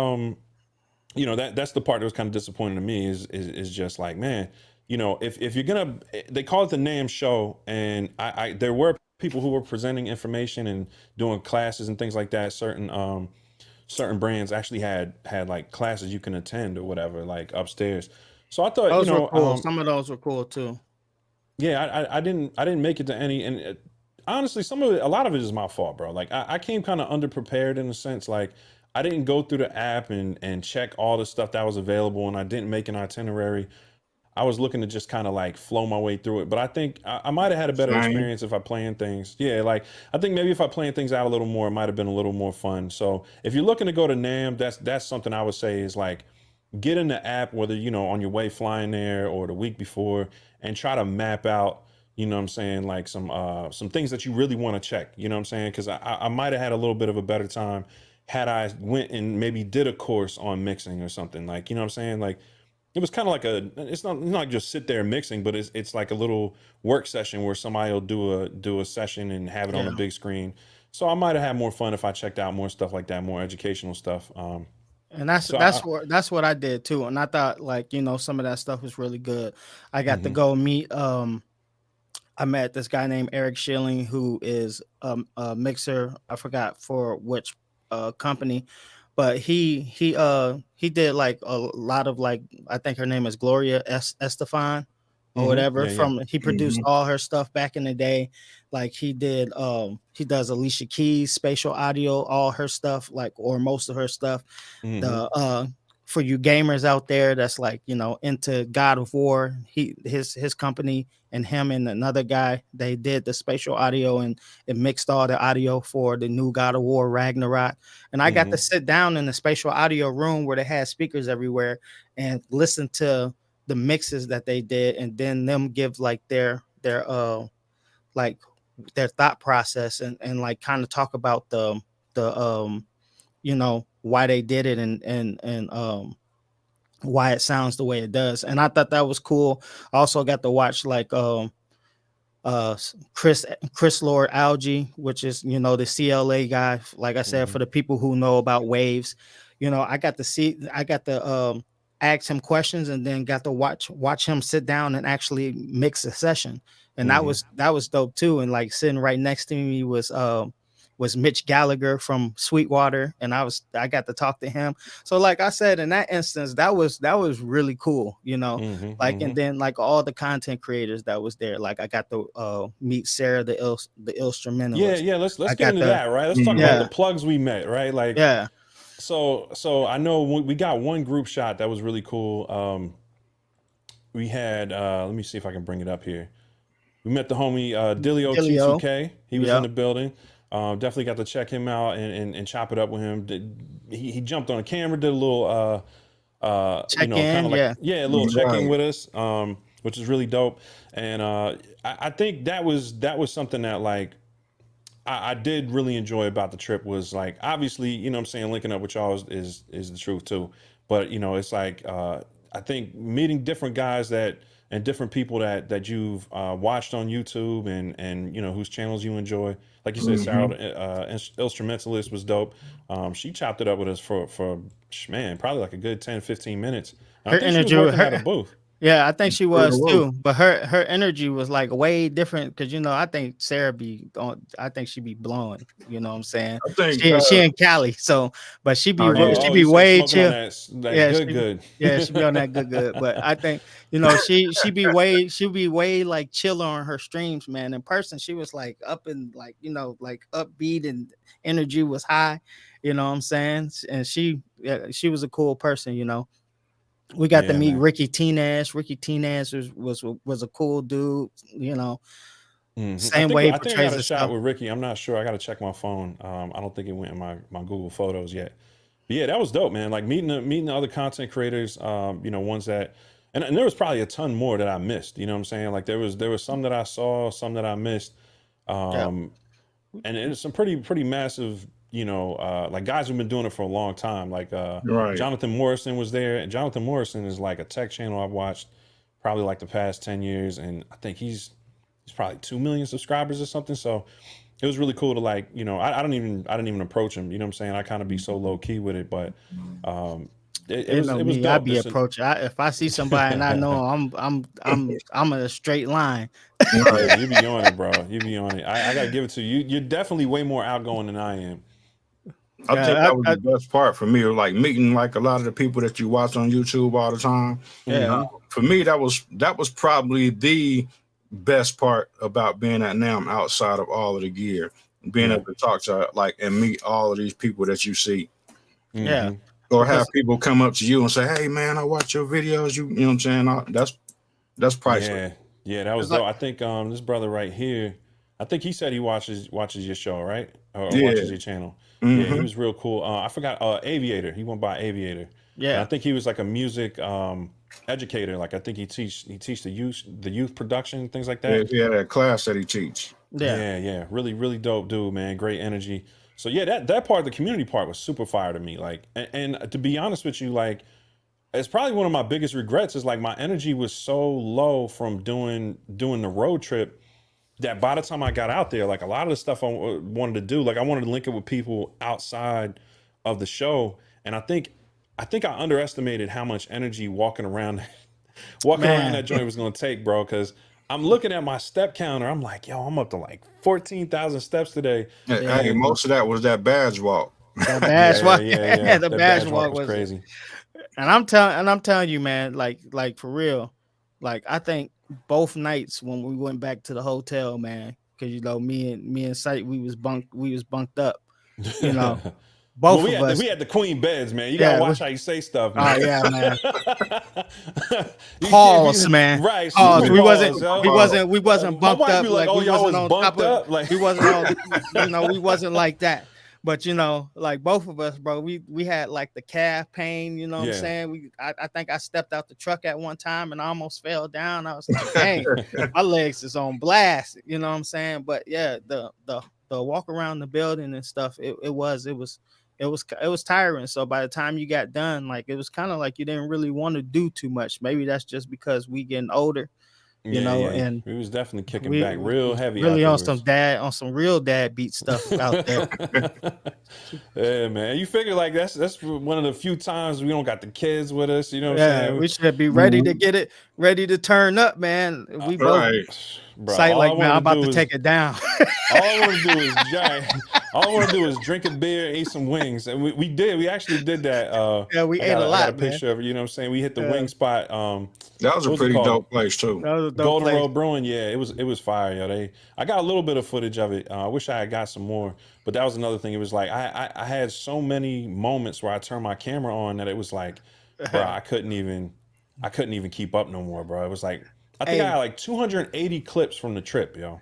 you know, that's the part that was kind of disappointing to me is just like, man, you know, if you're gonna, they call it the NAMM Show, and I there were people who were presenting information and doing classes and things like that. Certain brands actually had like classes you can attend or whatever, like upstairs. So I thought, those you were know, cool. Some of those were cool too. yeah, I didn't make it to any, and honestly, a lot of it is my fault, bro. Like, I came kind of underprepared in a sense. Like, I didn't go through the app and check all the stuff that was available, and I didn't make an itinerary. I was looking to just kind of like flow my way through it, but I think I might have had a better Same. experience if I planned things. Yeah, like, I think maybe if I planned things out a little more, it might have been a little more fun. So if you're looking to go to NAMM, that's something I would say is like, get in the app, whether, you know, on your way flying there or the week before, and try to map out, you know what I'm saying, like some things that you really want to check, you know what I'm saying? Because I might have had a little bit of a better time had I went and maybe did a course on mixing or something, like, you know what I'm saying? Like, it was kind of like it's not like just sit there mixing, but it's like a little work session where somebody will do a session and have it on a Yeah. big screen. So I might have had more fun if I checked out more stuff like that, more educational stuff. And that's So that's what I did too. And I thought, like, you know, some of that stuff was really good. I got to Mhm. go meet I met this guy named Eric Schilling, who is a mixer. I forgot for which company, but he did like a lot of, like, I think her name is Gloria Estefan or whatever. Yeah, yeah. He produced all her stuff back in the day. Like, he does Alicia Keys spatial audio, all her stuff, like, or most of her stuff. The for you gamers out there that's, like, you know, into God of War, his company and him and another guy, they did the spatial audio, and it mixed all the audio for the new God of War Ragnarok. And I got to sit down in the spatial audio room where they had speakers everywhere and listen to the mixes that they did, and then them give like their like their thought process, and like kind of talk about the you know, why they did it, and why it sounds the way it does. And I thought that was cool. I also got to watch like Chris Lord Algae, which is, you know, the CLA guy. Like I said, for the people who know about waves, you know, I got to ask him questions, and then got to watch him sit down and actually mix a session. And that was dope too. And like sitting right next to me was Mitch Gallagher from Sweetwater, and I got to talk to him. So like I said, in that instance, that was really cool, you know. Like, and then like all the content creators that was there, like I got to meet Sarah the instrumentalist. Yeah. Let's I get got into that, right? Let's talk about the plugs we met, right? Like, yeah. So I know we got one group shot that was really cool. We had let me see if I can bring it up here. We met the homie Dilio Dilio. T2K. He was in the building. Definitely got to check him out and chop it up with him. He jumped on a camera, did a little you know, kind of like a little check-in with us, which is really dope. And I think that was something that, like, I did really enjoy about the trip. Was like, obviously, you know what I'm saying, linking up with y'all is the truth too. But, you know, it's like I think meeting different guys and different people that you've watched on YouTube and you know, whose channels you enjoy. Like you said, Sarah, instrumentalist, was dope. She chopped it up with us for man, probably like a good 10-15 minutes. And I think she was working at a booth. Yeah, I think she was too, but her energy was like way different, because, you know, I think Sarah I think she be blowing, you know what I'm saying? I think She in Cali, so, but she be You way smoking chill. on that good. Yeah, she be on that good. But I think, you know, she be way like chiller on her streams, man. In person, she was like up and like, you know, like upbeat, and energy was high, you know what I'm saying? And she was a cool person, you know. We got to meet Ricky Tinez. Ricky Tinez was a cool dude, you know. Same way he I think I portrays got a shot himself. with Ricky. I'm not sure. I got to check my phone. I don't think it went in my Google Photos yet. But yeah, that was dope, man. Like meeting the other content creators, you know, ones that, and there was probably a ton more that I missed. You know what I'm saying? Like there was some that I saw, some that I missed, and it's some pretty massive, you know, like guys who've been doing it for a long time. Like Right. Jonathan Morrison was there, and Jonathan Morrison is like a tech channel I've watched probably like the past 10 years, and I think he's probably 2 million subscribers or something. So it was really cool to, like, you know, I didn't even approach him. You know what I'm saying? I kind of be so low key with it, but it was dope. I be approaching. If I see somebody and I know I'm in a straight line. Yeah, you be on it, bro. You be on it. I gotta give it to you. You're definitely way more outgoing than I am. I think that was the best part for me, like meeting like a lot of the people that you watch on YouTube all the time. Yeah. For me, that was probably the best part about being at NAMM outside of all of the gear, being able to talk to like and meet all of these people that you see. Yeah. Or have people come up to you and say, "Hey man, I watch your videos." You know what I'm saying? That's priceless. Yeah, that was dope. I think this brother right here, I think he said he watches your show, right? Or watches your channel. Yeah, he was real cool. I forgot Aviator. He went by Aviator. Yeah. And I think he was like a music educator. Like I think he teach the youth production, things like that. Yeah, that class that he teach. Yeah. Really dope dude, man. Great energy. So yeah, that part, the community part, was super fire to me. Like, and to be honest with you, like, it's probably one of my biggest regrets is like my energy was so low from doing the road trip that by the time I got out there, like a lot of the stuff I wanted to do, like I wanted to link up with people outside of the show, and I think I underestimated how much energy walking around that joint was going to take, bro. Because I'm looking at my step counter, I'm like, yo, I'm up to like 14,000 steps today. Hey, most of that was that badge walk. That badge walk, yeah. The badge walk was crazy. And I'm telling you, man, like for real, like I think both nights when we went back to the hotel, man, because you know me and Sight, we was bunked up, you know. Both of us. We had the queen beds, man. You gotta watch how you say stuff, man. Oh yeah, man. Pause, man. Right. Pause. We wasn't bunked up. Like, oh, y'all was bunked up. Like we wasn't all, you know, we wasn't like that. But you know, like both of us, bro, we had like the calf pain, you know what I'm saying? I think I stepped out the truck at one time and I almost fell down. I was like, dang, my legs is on blast, you know what I'm saying? But yeah, the walk around the building and stuff, it was tiring. So by the time you got done, like it was kind of like you didn't really want to do too much. Maybe that's just because we getting older. You know, and we was definitely kicking back real heavy. Really on some real dad beat stuff out there. Yeah, man. You figure like that's one of the few times we don't got the kids with us. You know what I'm saying? We should be ready to get it, ready to turn up, man. We both Sight like, man, I'm about to take it down. All I want to do is all I want to do is drink a beer, eat some wings, and we actually did that. Yeah, we ate a lot. I got a picture of it. You know what I'm saying? We hit the wing spot. That was a pretty dope place too. Golden Road Brewing, yeah, it was fire, yo. I got a little bit of footage of it. I wish I had got some more, but that was another thing. It was like I had so many moments where I turned my camera on that it was like, bro, I couldn't even keep up no more, bro. It was like I think I had like 280 clips from the trip, yo.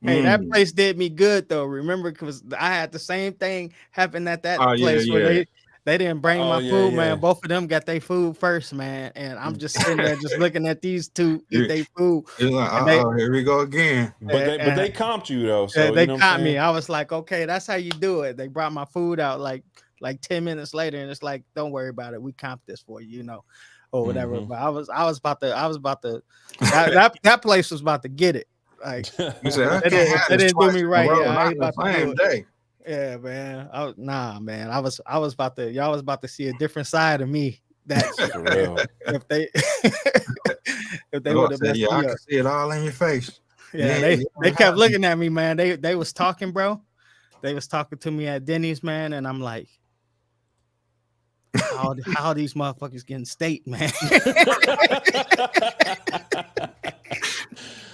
Hey, that place did me good though. Remember, because I had the same thing happen at that place where they didn't bring my food, man. Both of them got their food first, man. And I'm just sitting there just looking at these two eat their food. It's like, here we go again. But they comped you though. So they comped me. I was like, okay, that's how you do it. They brought my food out like 10 minutes later, and it's like, don't worry about it. We comped this for you, you know, or whatever. But I was about to that place was about to get it. Like you said, they didn't do me right. Yeah, I ain't about to do it. Day. Yeah, man. Man. I was about to. Y'all was about to see a different side of me. That's for real. If they would have said, I can see it all in your face. Yeah, they kept looking at me, man. They was talking, bro. They was talking to me at Denny's, man, and I'm like, how these motherfuckers getting state, man?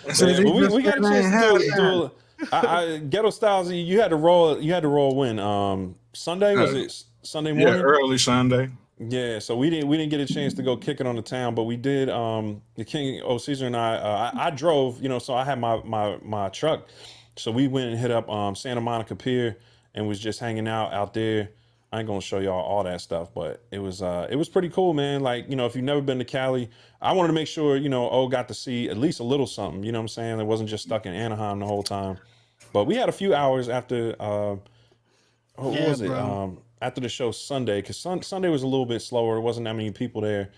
We got a chance to do Ghetto Styles. You had to roll when Sunday, was it Sunday morning? Yeah, early Sunday. Yeah, so we didn't get a chance to go kick it on the town, but we did. The King Caesar and I drove, so I had my truck, so we went and hit up Santa Monica Pier and was just hanging out there. I ain't gonna show y'all all that stuff, but it was pretty cool, man. Like, if you've never been to Cali, I wanted to make sure got to see at least a little something. You know what I'm saying? It wasn't just stuck in Anaheim the whole time. But we had a few hours after. What was it? bro. After the show Sunday, because Sunday was a little bit slower. There wasn't that many people there,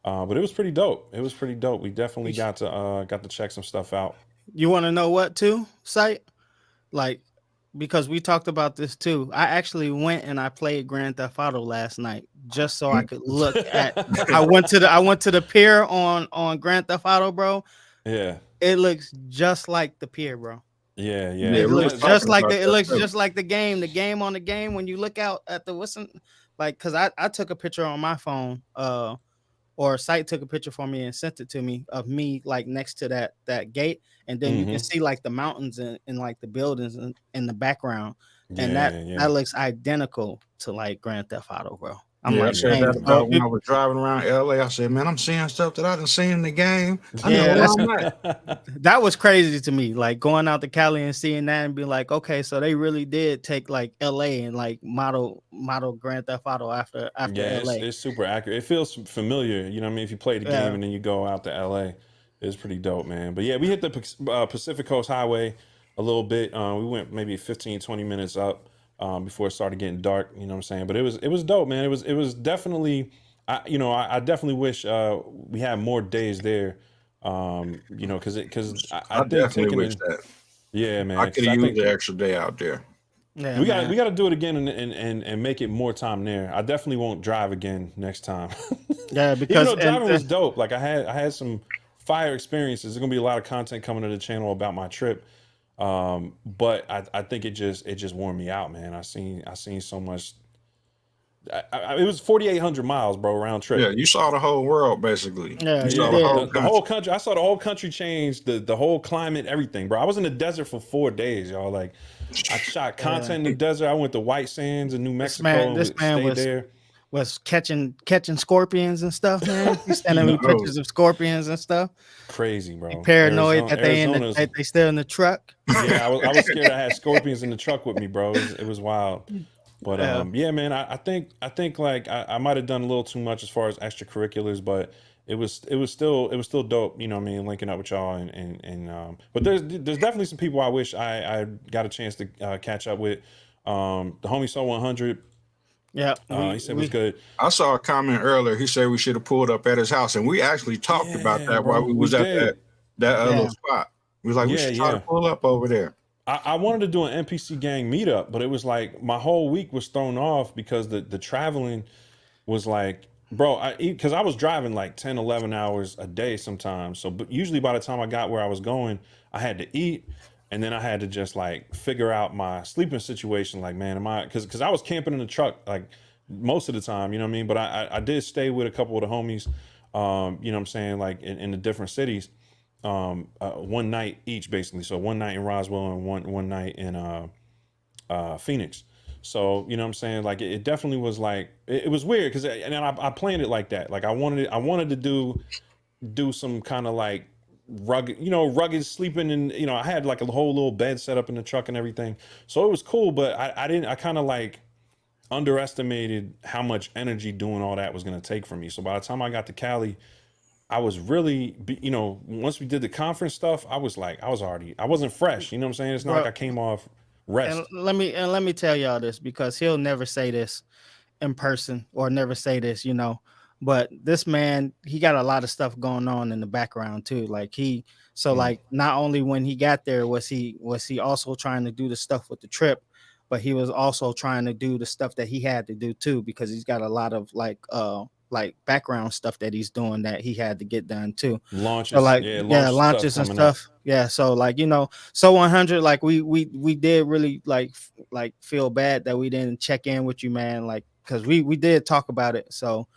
but it was pretty dope. It was pretty dope. We definitely got to check some stuff out. You want to know what too, Sight? Like, because we talked about this too. I actually went and I played Grand Theft Auto last night just so I could look at. I went to the pier on Grand Theft Auto, bro. Yeah, it looks just like the pier, bro. Yeah. It looks just like it looks just like the game. The game on the game when you look out at the because I took a picture on my phone, or Sight took a picture for me and sent it to me of me like next to that gate, and then you can see like the mountains and like the buildings in the background, and that looks identical to like Grand Theft Auto, bro. I'm like, I said that when I was driving around LA. I said, man, I'm seeing stuff that I didn't see in the game. I know where I'm at. That was crazy to me. Like going out to Cali and seeing that and be like, okay, so they really did take like LA and like model Grand Theft Auto after LA. It's super accurate. It feels familiar. You know what I mean? If you play the game and then you go out to LA, it's pretty dope, man. But yeah, we hit the Pacific Coast Highway a little bit. We went maybe 15, 20 minutes up. Before it started getting dark, you know what I'm saying? But it was dope, man. It was definitely, I definitely wish we had more days there, because I think definitely wish that. Yeah, man. I could use the extra day out there. Yeah, we got to do it again and make it more time there. I definitely won't drive again next time. Yeah, because even though driving was dope. Like I had some fire experiences. There's gonna be a lot of content coming to the channel about my trip. But I think it just wore me out, man. I seen so much. It was 4,800 miles, bro, round trip. Yeah, you saw the whole world basically. Yeah, you saw the whole country. I saw the whole country change, the whole climate, everything, bro. I was in the desert for 4 days, y'all. Like, I shot content in the desert. I went to White Sands in New Mexico. This man was catching scorpions and stuff, man. He's sending me pictures of scorpions and stuff. Crazy, bro. He's paranoid that they still in the truck. Yeah, I was scared I had scorpions in the truck with me, bro. It was wild. But yeah, man, I think like I might have done a little too much as far as extracurriculars, but it was still dope, you know what I mean, linking up with y'all and but there's definitely some people I wish I got a chance to catch up with. The homie Soul 100. Yeah, he said it was good. I saw a comment earlier. He said we should have pulled up at his house, and we actually talked about that while we was at that little spot. We was like, we should try to pull up over there. I wanted to do an MPC Gang meetup, but it was like my whole week was thrown off because the traveling was like, bro, because I was driving like 10, 11 hours a day sometimes. So but usually by the time I got where I was going, I had to eat. And then I had to just like figure out my sleeping situation. Like, man, because I was camping in the truck like most of the time, you know what I mean? But I did stay with a couple of the homies, you know what I'm saying? Like in the different cities, one night each basically. So one night in Roswell and one night in Phoenix. So, you know what I'm saying? Like it definitely was like, it was weird because and then I planned it like that. Like I wanted to do some kind of like, rugged sleeping, and I had like a whole little bed set up in the truck and everything, so it was cool. But I kind of like underestimated how much energy doing all that was going to take from me. So by the time I got to Cali, I was really, once we did the conference stuff, I wasn't fresh. You know what I'm saying? It's not like I came off rest. And let me tell y'all this, because he'll never say this in person or never say this, but this man, he got a lot of stuff going on in the background too. Like like not only when he got there was he also trying to do the stuff with the trip, but he was also trying to do the stuff that he had to do too, because he's got a lot of like background stuff that he's doing that he had to get done too. Launches, so launches and stuff. Yeah, so like so 100, like we did really like feel bad that we didn't check in with you, man. Like because we did talk about it. So.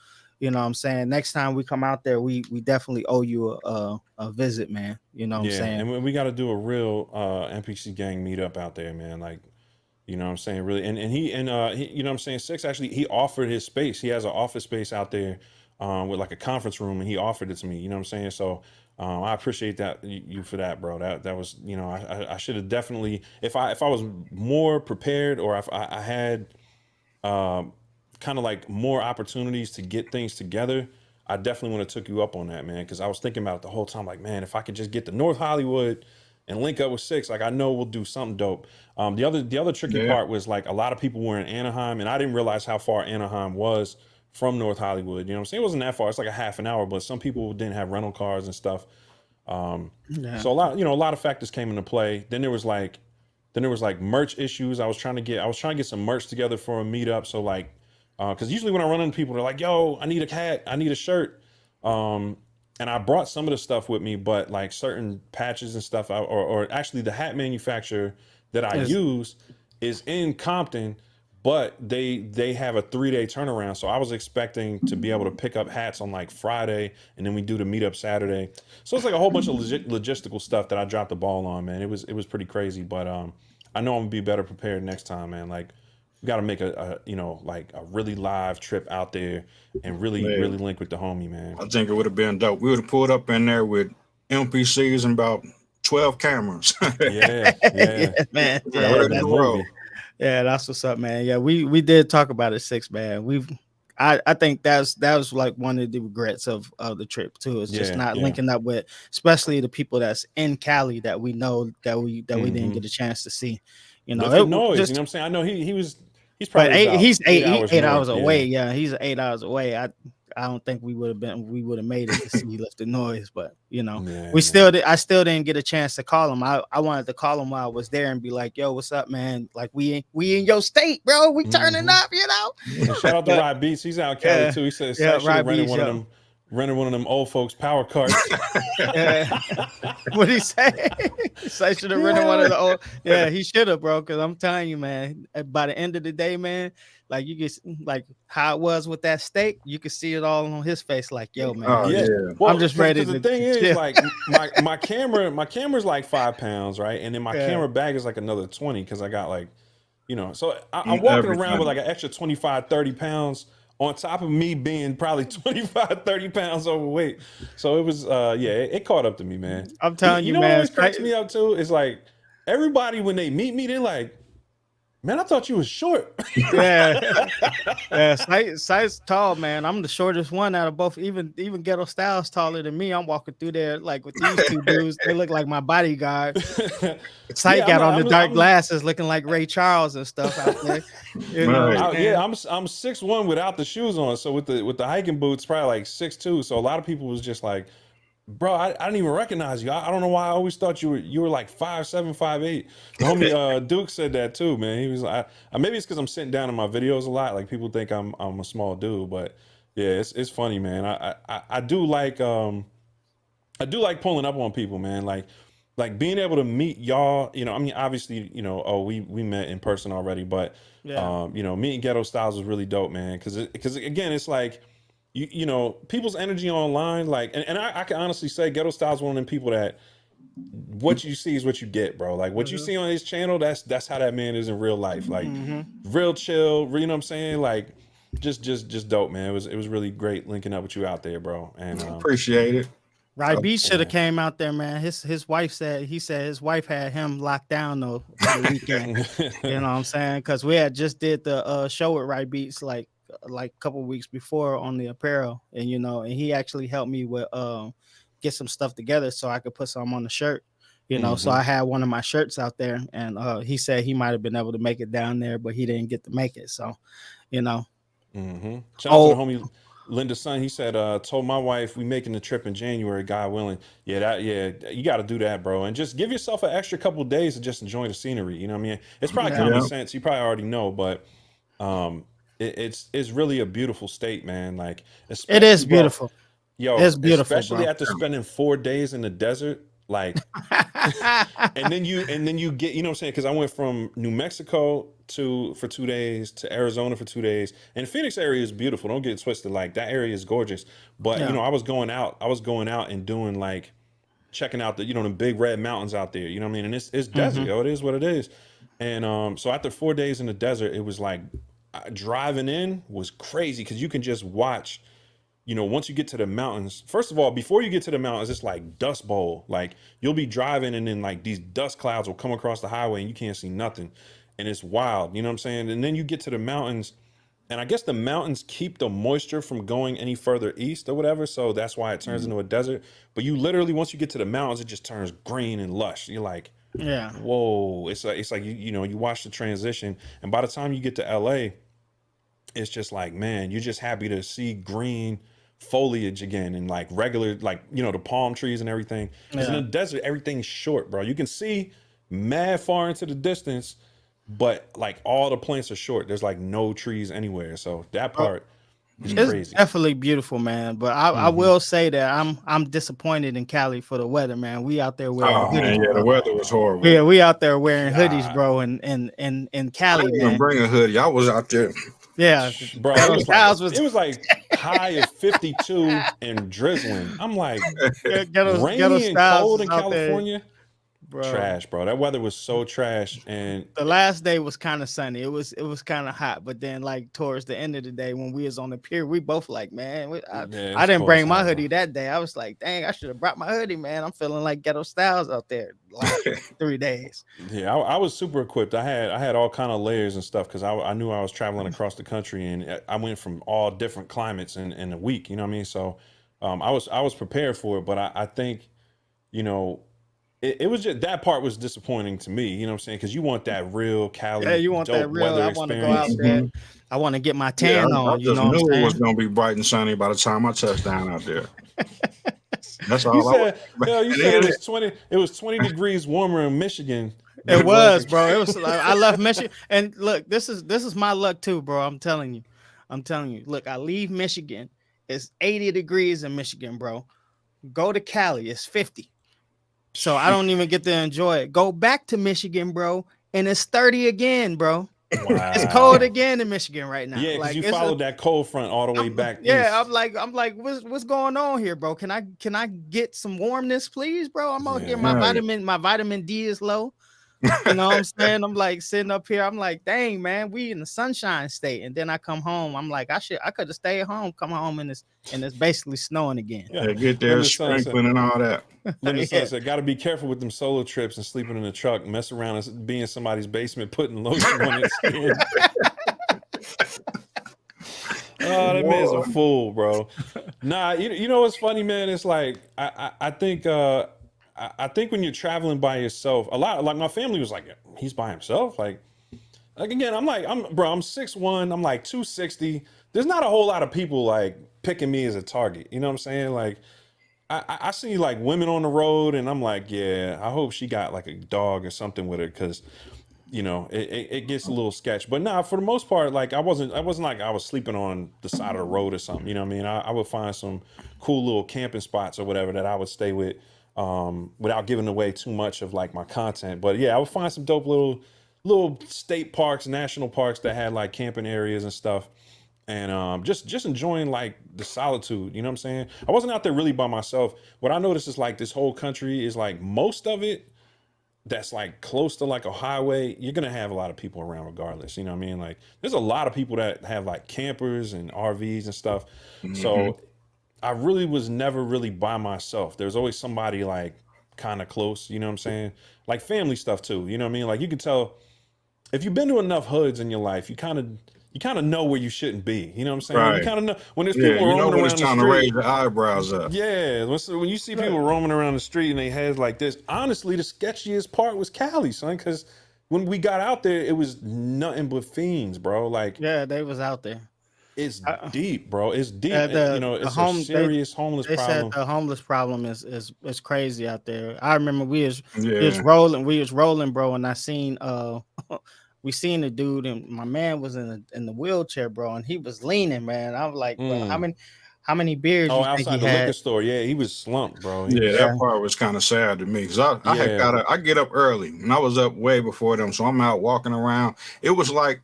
You know what I'm saying? Next time we come out there, we definitely owe you a visit, man. You know what I'm saying? And we got to do a real MPC Gang meetup out there, man. Like You know what I'm saying? Really. And he, you know what I'm saying? Six actually, he offered his space. He has an office space out there with like a conference room, and he offered it to me. You know what I'm saying? So I appreciate that you for that, bro. That was, you know, I should have definitely, if I was more prepared, or if I had kind of like more opportunities to get things together, I definitely would have took you up on that, man. Because I was thinking about it the whole time, like, man, if I could just get to North Hollywood and link up with Six, like I know we'll do something dope. The other tricky part was like a lot of people were in Anaheim, and I didn't realize how far Anaheim was from North Hollywood. You know what I'm saying? It wasn't that far. It's like a half an hour, but some people didn't have rental cars and stuff. So a lot of factors came into play. Then there was like merch issues. I was trying to get some merch together for a meetup. So like, because usually when I run into people, they're like, "Yo, I need a hat, I need a shirt," and I brought some of the stuff with me, but like certain patches and stuff, or actually the hat manufacturer that I use is in Compton, but they have a 3-day turnaround. So I was expecting to be able to pick up hats on like Friday, and then we do the meetup Saturday. So it's like a whole bunch of logistical stuff that I dropped the ball on, man. It was pretty crazy, but I know I'm gonna be better prepared next time, man. Like, we got to make a like a really live trip out there and really link with the homie, man. I think it would have been dope. We would have pulled up in there with MPCs and about 12 cameras. yeah, man. Yeah, that's what's up, man. Yeah, we did talk about it, Six, man. I think that was like one of the regrets of the trip too. It's just not linking up with, especially the people that's in Cali that we know that we didn't get a chance to see. You know, noise. You know what I'm saying? I know he's probably he's eight hours north, away. Yeah, he's 8 hours away. I don't think we would have made it to see Lifted Noise, but you know, I still didn't get a chance to call him. I wanted to call him while I was there and be like, "Yo, what's up, man? Like we in your state, bro. We turning up, you know." And shout out to Rod Beats. He's out in Cali too. He says, "I should have rented one of them old folks power carts." What he say? I should have rented one of the old. Yeah, he should have, bro. Because I'm telling you, man. By the end of the day, man, like you get like how it was with that steak, you could see it all on his face. Like, yo, man, well, I'm just ready. The thing is, like my camera's like 5 pounds, right? And then my camera bag is like another 20 because I got like, you know, so I'm walking around with like an extra 25, 30 pounds on top of me being probably 25, 30 pounds overweight. So it was, it caught up to me, man. I'm telling you, man. You know what always cracks me up too? It's like everybody when they meet me, they're like, "Man, I thought you was short." Sight's tall, man. I'm the shortest one out of both. Even Ghetto Styles taller than me. I'm walking through there like with these two dudes. They look like my bodyguard. Sight got on the dark glasses, looking like Ray Charles and stuff out there. You know, I'm 6'1" without the shoes on. So with the hiking boots, probably like 6'2". So a lot of people was just like, "Bro, I didn't even recognize you. I don't know why I always thought you were like 5'7", 5'8". The homie Duke said that too, man. He was like, maybe it's because I'm sitting down in my videos a lot. Like people think I'm a small dude, but yeah, it's funny, man. I do like pulling up on people, man. Like being able to meet y'all. You know, I mean, obviously, you know, we met in person already, but you know, meeting Ghetto Styles was really dope, man. Because again, it's like, you know, people's energy online, like, and I can honestly say Ghetto Styles one of them people that what you see is what you get, bro. Like what you see on his channel, that's how that man is in real life. Like real chill, you know what I'm saying? Like just dope, man. It was really great linking up with you out there, bro. And appreciate it. Right, B should have came out there, man. His wife said his wife had him locked down though the weekend. You know what I'm saying? Because we had just did the show with Right Beats like a couple weeks before on the apparel, and you know, and he actually helped me with get some stuff together so I could put some on the shirt. You know, so I had one of my shirts out there, and he said he might have been able to make it down there, but he didn't get to make it. So, you know, shout out to the homie Linda's son. He said, told my wife we making the trip in January, God willing. You got to do that, bro. And just give yourself an extra couple of days to just enjoy the scenery. You know what I mean? It's probably common sense. You probably already know, but it's really a beautiful state, man. Like it is beautiful. Yo, it's beautiful, especially after spending 4 days in the desert. Like, and then you get, you know what I'm saying? Because I went from New Mexico for 2 days to Arizona for 2 days, and Phoenix area is beautiful. Don't get it twisted. Like that area is gorgeous. But you know, I was going out and doing like checking out the, you know, the big red mountains out there. You know what I mean? And it's desert, yo. It is what it is. And so after 4 days in the desert, it was like driving in was crazy because you can just watch. You know, once you get to the mountains, first of all, before you get to the mountains, it's like dust bowl. Like you'll be driving and then like these dust clouds will come across the highway and you can't see nothing. And it's wild, you know what I'm saying? And then you get to the mountains, and I guess the mountains keep the moisture from going any further east or whatever. So that's why it turns into a desert. But you literally, once you get to the mountains, it just turns green and lush. You're like, Yeah. whoa. It's like you know, you watch the transition. And by the time you get to LA, it's just like, man, you're just happy to see green foliage again and like regular, like, you know, the palm trees and everything. Because in the desert, everything's short, bro. You can see mad far into the distance, but like all the plants are short. There's like no trees anywhere. So that part is It's crazy. definitely beautiful, man. But I will say that I'm disappointed in Cali for the weather, man. We out there wearing Oh hoodies, man, yeah, bro. the weather was horrible. Yeah, we out there wearing hoodies, bro, and I Cali, didn't even man. bring a hoodie. I was out there. Yeah, Bro, Ghetto it Styles was like high of 52 and drizzling. I'm like, Ghetto rainy and Styles cold was in out there, California. bro. Trash, bro. That weather was so trash. And The last day was kind of sunny. It was kind of hot, but then like towards the end of the day when we was on the pier, we both like, man, I didn't bring my hoodie that day. I was like, dang, I should have brought my hoodie, man. I'm feeling like Ghetto Styles out there like 3 days. yeah, I was super equipped. I had all kind of layers and stuff because I knew I was traveling across the country, and I went from all different climates in a week. You know what I mean? So I was prepared for it, but I think, you know, it was just that part was disappointing to me. You know what I'm saying? Because you want that real Cali, Yeah, you want dope that real. weather I want to go out experience. there. I want to get my Yeah, tan I on. You just know what knew I'm it was saying? gonna be bright and sunny by the time I touched down out there. That's You all I said, you And said then it was 20. It was 20 degrees warmer in Michigan. than It was, in- bro. It was. Like, I left Michigan, and look, this is my luck too, bro. I'm telling you. Look, I leave Michigan. It's 80 degrees in Michigan, bro. Go to Cali, it's 50. So I don't even get to enjoy it. Go back to Michigan, bro, and it's 30 again, bro. Wow. It's cold again in Michigan right now. Yeah, because like you it's followed that cold front all the way back yeah, east. I'm like, what's going on here, bro? Can I get some warmness, please, bro? I'm out here. Yeah. My vitamin D is low. You know what I'm saying? I'm like sitting up here. I'm like, dang, man, we in the sunshine state. And then I come home. I'm like, I could have stayed home, come home and it's basically snowing again. Yeah, get there, Linda Sun sprinkling and all that. Linda Yeah. said, got to be careful with them solo trips and sleeping in the truck, mess around and be in somebody's basement, putting lotion on its skin. Oh, that man's a fool, bro. Nah, you know what's funny, man? It's like I think when you're traveling by yourself, a lot like my family was like, he's by himself. Like again, I'm 6'1", I'm like 260. There's not a whole lot of people like picking me as a target. You know what I'm saying? Like I see like women on the road, and I'm like, yeah, I hope she got like a dog or something with her, because you know it gets a little sketch. But nah, for the most part, like I wasn't like I was sleeping on the side of the road or something. You know what I mean? I would find some cool little camping spots or whatever that I would stay with, without giving away too much of like my content. But yeah, I would find some dope little state parks, national parks that had like camping areas and stuff. And just enjoying like the solitude, you know what I'm saying? I wasn't out there really by myself. What I noticed is like this whole country is like most of it that's like close to like a highway, you're gonna have a lot of people around regardless. You know what I mean? Like there's a lot of people that have like campers and RVs and stuff. So I really was never really by myself. There's always somebody like kind of close, you know what I'm saying? Like family stuff too, you know what I mean? Like you can tell if you've been to enough hoods in your life, you kind of know where you shouldn't be. You know what I'm saying? Right. You kind of know when there's Yeah, people you know roaming when around it's the time to raise street. your eyebrows up. Yeah, when you see people roaming around the street and they heads like this, honestly, the sketchiest part was Cali, son, because when we got out there, it was nothing but fiends, bro. Like, Yeah, they was out there. it's deep, bro. It's deep. The- you know, the it's home- a serious homeless They problem. said the homeless problem is crazy out there. I remember we was Yeah. rolling, bro, and I seen we seen the dude, and my man was in the wheelchair, bro, and he was leaning, man. I was like, bro, how many beers Oh, you think outside he the liquor had? store. Yeah, he was slumped, bro. Yeah, that part was kind of sad to me, because I get up early, and I was up way before them, so I'm out walking around. It was like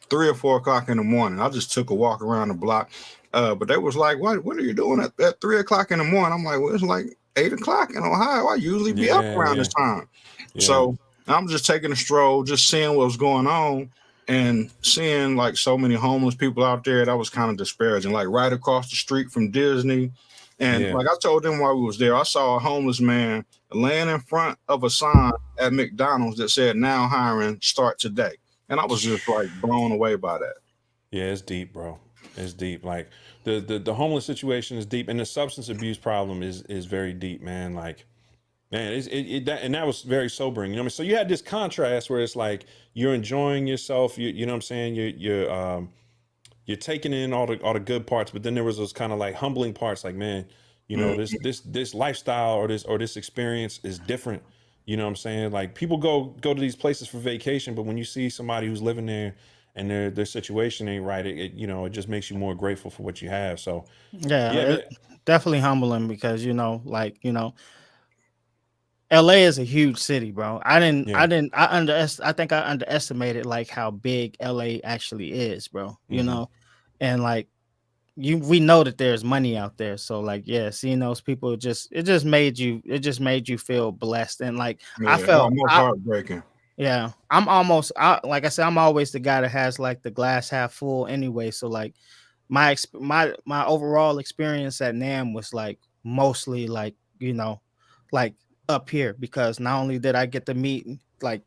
3 or 4 o'clock in the morning. I just took a walk around the block, but they was like, "What are you doing at 3 o'clock in the morning?" I'm like, "Well, it's like 8 o'clock in Ohio. I usually be up around this time." Yeah. So I'm just taking a stroll, just seeing what was going on, and seeing like so many homeless people out there. That was kind of disparaging. Like right across the street from Disney, and Yeah. like I told them while we was there, I saw a homeless man laying in front of a sign at McDonald's that said "Now hiring, start today," and I was just like blown away by that. Yeah, it's deep, bro. It's deep. Like the homeless situation is deep, and the substance abuse problem is very deep, man. Like, man, that was very sobering. You know what I mean? So you had this contrast where it's like you're enjoying yourself. You know what I'm saying? You're taking in all the good parts, but then there was those kind of like humbling parts. Like, man, you know, this lifestyle or this experience is different. You know what I'm saying? Like people go to these places for vacation, but when you see somebody who's living there and their situation ain't right, it just makes you more grateful for what you have. So Yeah, yeah, man. definitely humbling because LA is a huge city, bro. Yeah. I think I underestimated like how big LA actually is, bro. And like we know that there's money out there. So like, yeah, seeing those people it just made you feel blessed. And like I Yeah, felt almost heartbreaking. yeah, like I said, I'm always the guy that has like the glass half full anyway. So like my overall experience at NAMM was like mostly like, like up here because not only did I get to meet like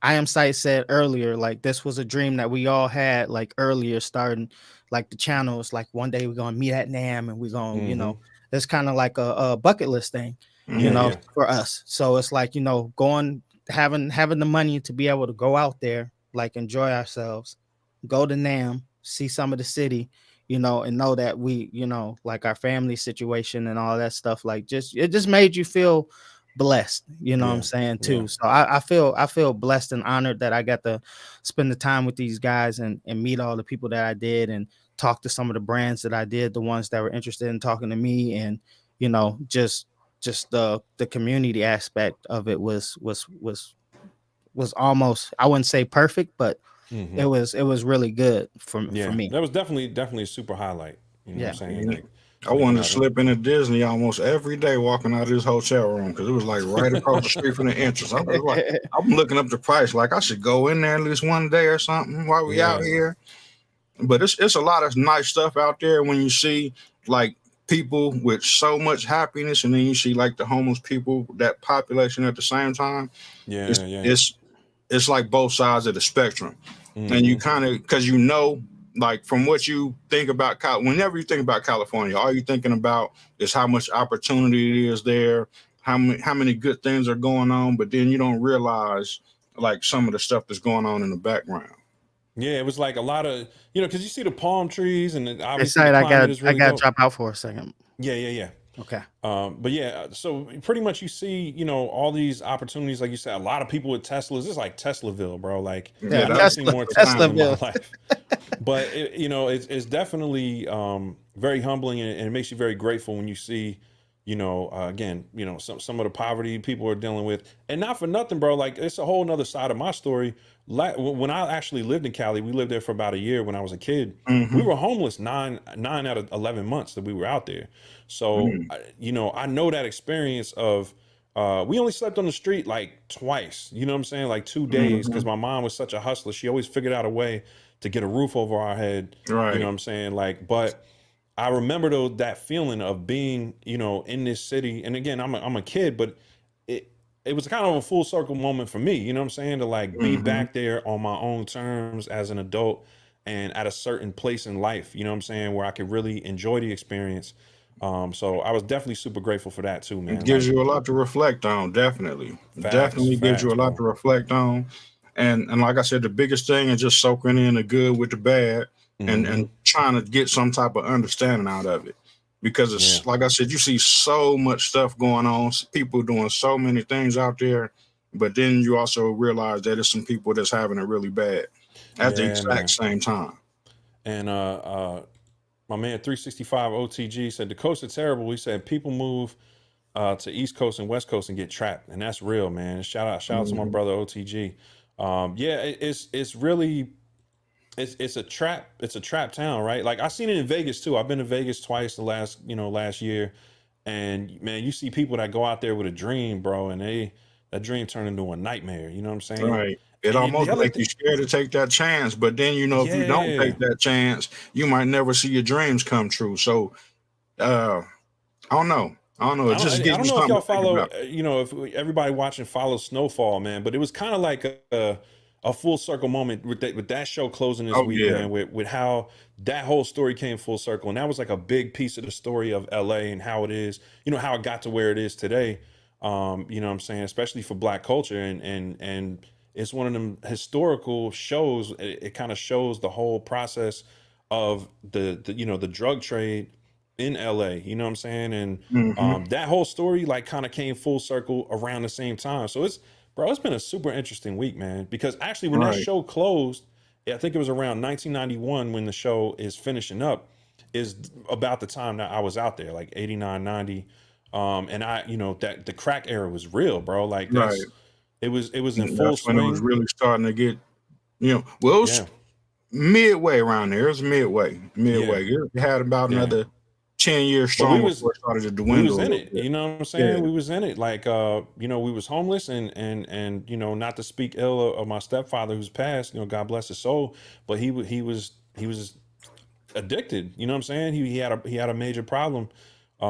iamsight said earlier, like this was a dream that we all had like earlier starting like the channels, like one day we're gonna meet at NAMM and we're gonna, it's kind of like a bucket list thing, Yeah. for us. So it's like, having the money to be able to go out there, like enjoy ourselves, go to NAMM, see some of the city, and know that we, like our family situation and all that stuff, like it just made you feel blessed, what I'm saying too. Yeah. So I feel blessed and honored that I got to spend the time with these guys and meet all the people that I did and talk to some of the brands that I did, the ones that were interested in talking to me, and just the community aspect of it was almost, I wouldn't say perfect, but it was really good for me. That was definitely a super highlight. You know what I'm saying? Like I looking wanted to out slip into Disney almost every day walking out of this hotel room because it was like right across the street from the entrance. I was like, I'm looking up the price. Like I should go in there at least one day or something while we out here. But it's a lot of nice stuff out there when you see like people with so much happiness, and then you see like the homeless people, that population at the same time. It's like both sides of the spectrum, and you kind of because like from what you think about whenever you think about California, all you're thinking about is how much opportunity is there, how many good things are going on, but then you don't realize like some of the stuff that's going on in the background. Yeah, it was like a lot of, because you see the palm trees and obviously Excited, the climate is really I gotta dope. drop out for a second. Yeah. Okay. But yeah, so pretty much you see, all these opportunities, like you said, a lot of people with Teslas. It's like Teslaville, bro. Like I've never seen more Tesla in my life. But it's definitely very humbling, and it makes you very grateful when you see, again, some of the poverty people are dealing with, and not for nothing, bro. Like it's a whole nother side of my story. When I actually lived in Cali, we lived there for about a year when I was a kid. We were homeless 9 out of 11 months that we were out there. So, I know that experience of, we only slept on the street like twice, you know what I'm saying? Like 2 days, because my mom was such a hustler. She always figured out a way to get a roof over our head. Right. You know what I'm saying? Like, but I remember though that feeling of being, in this city. And again, I'm a kid, but it was kind of a full circle moment for me, you know what I'm saying? To like be back there on my own terms as an adult and at a certain place in life, you know what I'm saying? Where I could really enjoy the experience. So I was definitely super grateful for that too, man. It gives you a lot to reflect on, definitely. Facts, Gives you a lot to reflect on. And like I said, the biggest thing is just soaking in the good with the bad and trying to get some type of understanding out of it. Because it's like I said, you see so much stuff going on, people doing so many things out there, but then you also realize that there's some people that's having it really bad at the exact same time. And my man 365 OTG said the coast is terrible. He said people move to East Coast and West Coast and get trapped, and that's real, man. Shout out to my brother OTG. It's really it's a trap town, right? Like I seen it in Vegas too. I've been to Vegas twice the last year, And man, you see people that go out there with a dream, bro, and that dream turned into a nightmare. You know what I'm saying? Right. It And the almost other makes you thing, scared to take that chance. But then, if you don't yeah, take that chance, you might never see your dreams come true. So, uh, I don't know. I don't know. It just I gives don't you know if something y'all to think follow, about. if everybody watching follows Snowfall, man, but it was kind of like a full circle moment with that show closing this Oh week, yeah. man, with how that whole story came full circle. And that was like a big piece of the story of LA and how it is, how it got to where it is today. You know what I'm saying? Especially for Black culture. And it's one of them historical shows. It kind of shows the whole process of the drug trade in LA, you know what I'm saying? And Hmm. that whole story like kind of came full circle around the same time. So it's been a super interesting week, man, because actually when that Right. show closed, I think it was around 1991 when the show is finishing up, is about the time that I was out there, like 89, 90. And that the crack era was real, bro. Like Right. it was in And full that's when it was swing. really starting to get, well, it was Yeah. midway around there. It was midway. Yeah. Midway. It had about Yeah. another 10 years But strong before it started to we was dwindle a in little it, bit. you know what I'm Yeah. saying? We was in it. Like we was homeless and not to speak ill of my stepfather who's passed, God bless his soul, but he was addicted, you know what I'm saying? He had a major problem. Hmm.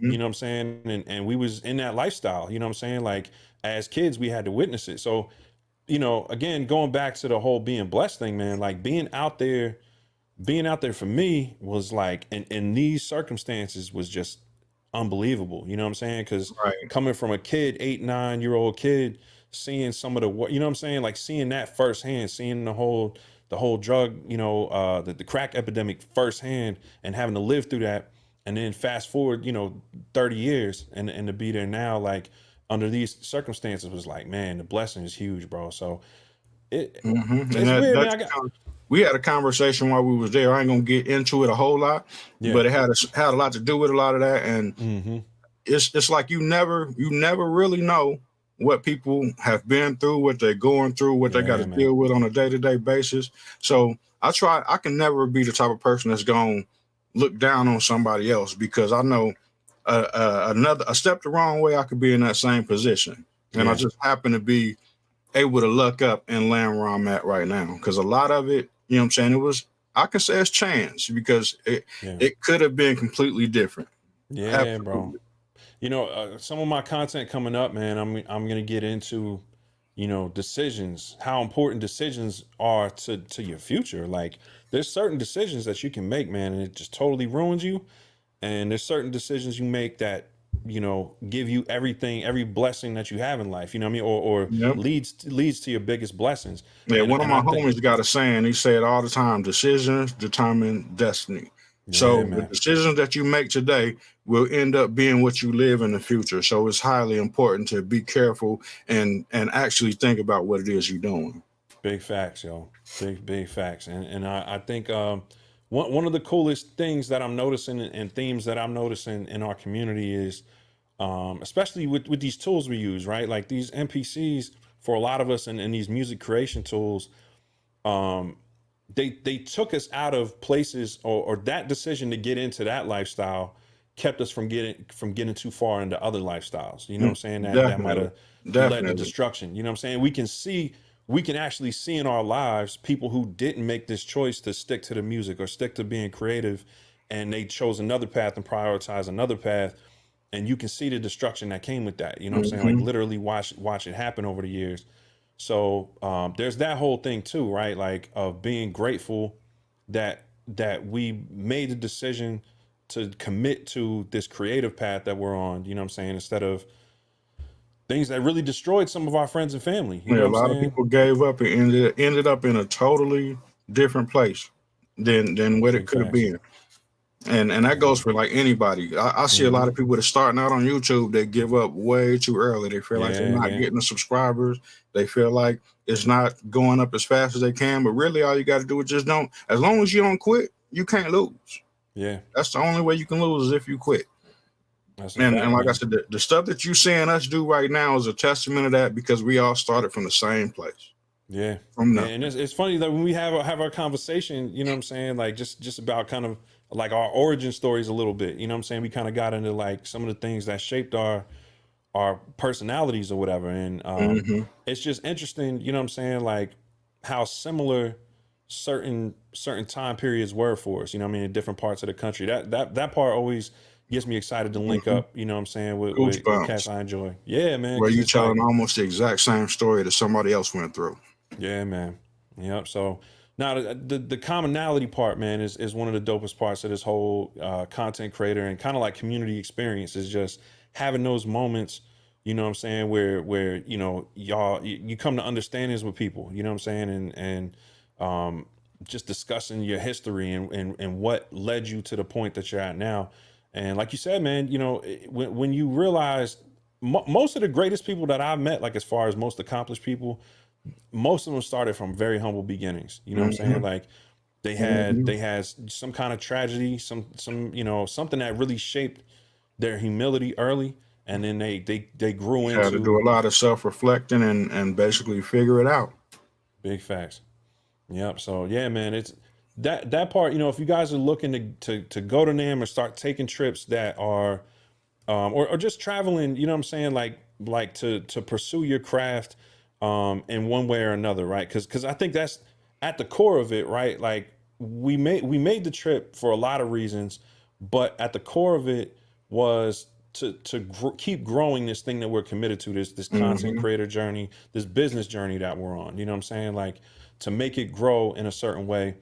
You know what I'm saying? And we was in that lifestyle, you know what I'm saying? Like as kids we had to witness it. So, again, going back to the whole being blessed thing, man, like being out there for me was like in these circumstances was just unbelievable. You know what I'm saying? Because Right. coming from a kid, 8, 9 year old kid, seeing some of the, you know what I'm saying? Like seeing that firsthand, seeing the whole drug, the crack epidemic firsthand and having to live through that. And then fast forward, 30 years and to be there now, like under these circumstances was like, man, the blessing is huge, bro. So Hmm. And it's weird, man. that's we had a conversation while we was there. I ain't gonna get into it a whole lot, Yeah. but it had a lot to do with a lot of that. And Mm-hmm. it's like you never really know what people have been through, what they're going through, what they got Yeah, to man. deal with on a day-to-day basis. So I can never be the type of person that's going to look down on somebody else, because I know a step the wrong way, I could be in that same position. And I Yeah. just happen to be able to luck up and land where I'm at right now. Because a lot of it, what I'm saying, I can say it's chance, because Yeah. it could have been completely different. Yeah, bro. Absolutely. Some of my content coming up, man, I'm gonna get into, decisions, how important decisions are to your future. Like, there's certain decisions that you can make, man, and it just totally ruins you. And there's certain decisions you make that, give you everything, every blessing that you have in life. You know what I mean? Or Yep. leads to your biggest blessings. Yeah, And one of and my I think, homies got a saying. He said all the time, decisions determine destiny. yeah, So the man, decisions that you make today will end up being what you live in the future. So it's highly important to be careful and actually think about what it is you're doing. big facts, yo, big facts. And I think one of the coolest things that I'm noticing and themes that I'm noticing in our community is, especially with these tools we use, right? Like these MPCs for a lot of us and these music creation tools, um, they took us out of places, or that decision to get into that lifestyle kept us from getting too far into other lifestyles. You know what I'm saying? That might Definitely. have led to Definitely. destruction. You know what I'm saying? We can actually see in our lives people who didn't make this choice to stick to the music or stick to being creative, and they chose another path and prioritize another path. And you can see the destruction that came with that. You know what I'm saying? Like Hmm. literally watch it happen over the years. So there's that whole thing too, right? Like of being grateful that we made the decision to commit to this creative path that we're on. You know what I'm saying? Instead of things that really destroyed some of our friends and family. You know Yeah, what a I'm lot of saying? people gave up and ended up in a totally different place than what it Big could have facts. been. And that Yeah. goes for like anybody. I see a lot Hmm. of people that are starting out on YouTube that give up way too early. They feel like they're Yeah. not Yeah. getting the subscribers. They feel like it's not going up as fast as they can. But really, all you got to do is just don't. As long as you don't quit, you can't lose. Yeah. That's the only way you can lose, is if you quit. That's a And fact, like I man. said, the stuff that you seeing us do right now is a testament of that, because we all started from the same place. Yeah. from Yeah. nothing. And it's funny that when we have our conversation, you know what I'm saying? Like just about kind of like our origin stories a little bit, you know what I'm saying? We kind of got into like some of the things that shaped our personalities or whatever. And Hmm. it's just interesting, you know what I'm saying? Like how similar certain time periods were for us, you know what I mean, in different parts of the country. That part always gets me excited to link Hmm. up, you know what I'm saying, with cats Goosebumps. I enjoy. Yeah, man, Where because you it's like, telling almost the exact same story that somebody else went through. yeah, man. Yep. So now the commonality part, man, is one of the dopest parts of this whole content creator and kind of like community experience is just having those moments, you know what I'm saying, where you know you come to understandings with people, you know what I'm saying, and just discussing your history and what led you to the point that you're at now. And like you said, man, you know, when you realize most of the greatest people that I've met, like as far as most accomplished people, most of them started from very humble beginnings. You know what I'm saying? Hmm. Like Hmm. they had some kind of tragedy, some you know something that really shaped their humility early, and then they grew Had to do a into lot of self-reflecting and basically figure it out. big facts. Yep. So yeah, man, it's that part. You know, if you guys are looking to go to NAMM or start taking trips that are or just traveling, you know what I'm saying, like to pursue your craft in one way or another, right? Because I think that's at the core of it, right? Like we made the trip for a lot of reasons, but at the core of it was to keep growing this thing that we're committed to, this content Hmm. creator journey, this business journey that we're on. You know what I'm saying? Like to make it grow in a certain way,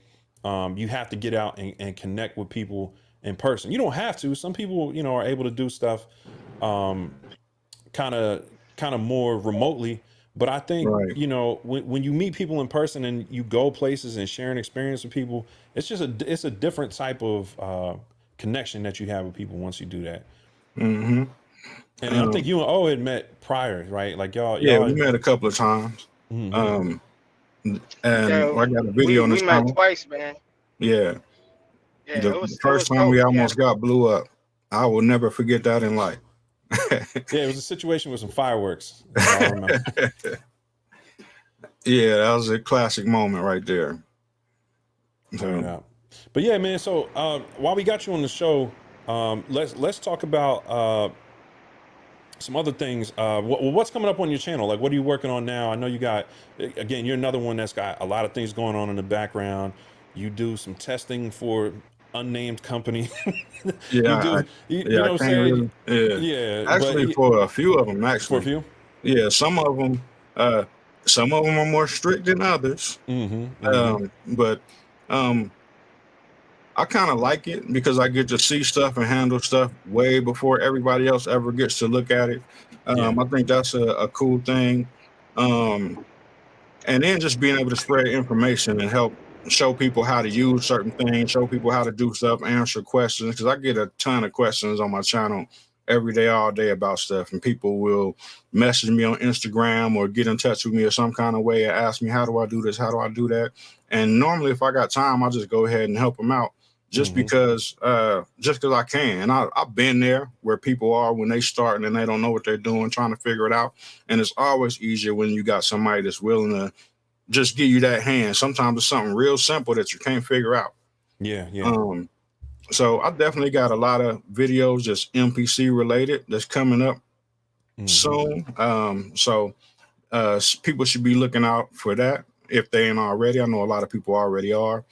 you have to get out and connect with people in person. You don't have to. Some people, you know, are able to do stuff um kind of more remotely. But I think, Right. you know, when you meet people in person and you go places and share an experience with people, it's a different type of connection that you have with people once you do that. Hmm. And I think Um, you and O had met prior, right? Like yeah, y'all we had, met a couple of times. mhm. Um, and Yeah, I got a video on we the met channel. twice, man. Yeah, Yeah, the it first was time we dope. Yeah, almost got blew up. I will never forget that in life. Yeah, it was a situation with some fireworks. I remember. Yeah, that was a classic moment right there. Word So, up. But yeah, man. So while we got you on the show, let's talk about some other things. What's coming up on your channel? Like, what are you working on now? I know you got, again, you're another one that's got a lot of things going on in the background. You do some testing for unnamed company. You yeah, do, you yeah, know I what I'm can't saying? really. Yeah, Yeah, but actually, for a few of them, for a actually, few. yeah, uh, some of them are more strict than others. Mm-hmm. Mm-hmm. But um, I kind of like it because I get to see stuff and handle stuff way before everybody else ever gets to look at it. Yeah. I think that's a cool thing. Um, and then just being able to spread information and help show people how to use certain things, show people how to do stuff, answer questions. Because I get a ton of questions on my channel every day, all day about stuff, and people will message me on Instagram or get in touch with me or some kind of way and ask me, how do I do this? How do I do that? And normally, if I got time, I'll just go ahead and help them out. Mm-hmm. Just because I can. And I've been there where people are when they start and they don't know what they're doing, trying to figure it out. And it's always easier when you got somebody that's willing to just give you that hand. Sometimes it's something real simple that you can't figure out. Yeah. Yeah. Um, so I definitely got a lot of videos just MPC related that's coming up Mm-hmm. soon. People should be looking out for that if they ain't already. I know a lot of people already are.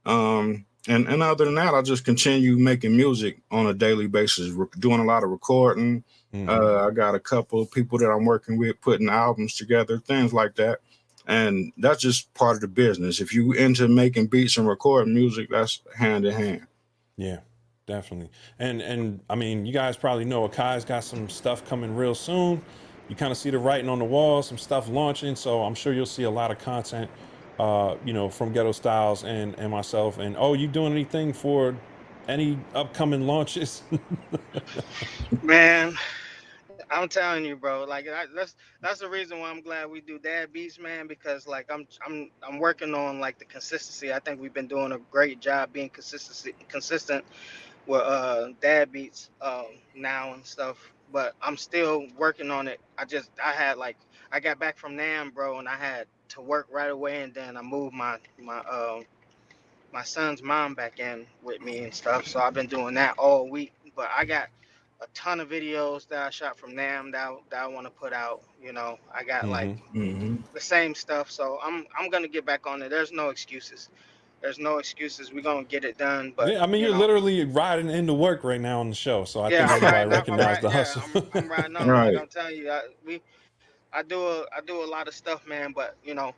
And other than that, I just continue making music on a daily basis, doing a lot of recording. Mm-hmm. I got a couple of people that I'm working with, putting albums together, things like that. And that's just part of the business. If you into making beats and recording music, that's hand in hand. Yeah, definitely. And I mean, you guys probably know Akai's got some stuff coming real soon. You kind of see the writing on the wall, some stuff launching. So I'm sure you'll see a lot of content, you know, from Ghetto Styles and myself. And oh, you doing anything for any upcoming launches? man. I'm telling you, bro. Like that's the reason why I'm glad we do dad beats, man. Because like I'm working on like the consistency. I think we've been doing a great job being consistent with dad beats now and stuff. But I'm still working on it. I got back from NAMM, bro, and I had to work right away, and then I moved my son's mom back in with me and stuff. So I've been doing that all week. But I got a ton of videos that I shot from NAMM that I want to put out. You know, I got like Mm-hmm. the same stuff. So I'm gonna get back on it. There's no excuses. There's no excuses. We're gonna get it done. But Yeah, I mean, you you're know, literally riding into work right now on the show, so I yeah, think I'm everybody riding up. I'm recognized right. the Yeah, hustle. I'm riding on. Like Right. I'm telling you, I do a lot of stuff, man. But you know,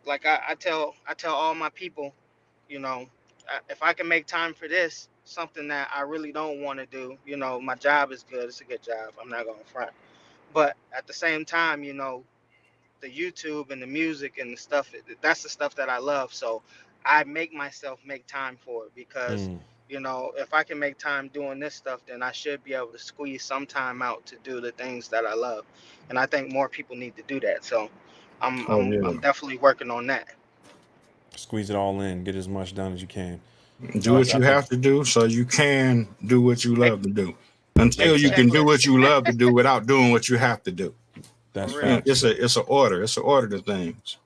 like I tell all my people, you know, if I can make time for this, something that I really don't want to do, you know, my job is good. It's a good job. I'm not gonna front. But at the same time, you know, the YouTube and the music and the stuff, that's the stuff that I love. So I make myself make time for it because, Mm, you know, if I can make time doing this stuff, then I should be able to squeeze some time out to do the things that I love. And I think more people need to do that. So Oh yeah. I'm definitely working on that. squeeze it all in, get as much done as you can. Do I, what I you think have to do so you can do what you Make love to do. make Until the you can do what checklist. you love to do without doing what you have to do. that's For real. facts. It's an order. It's an order to things.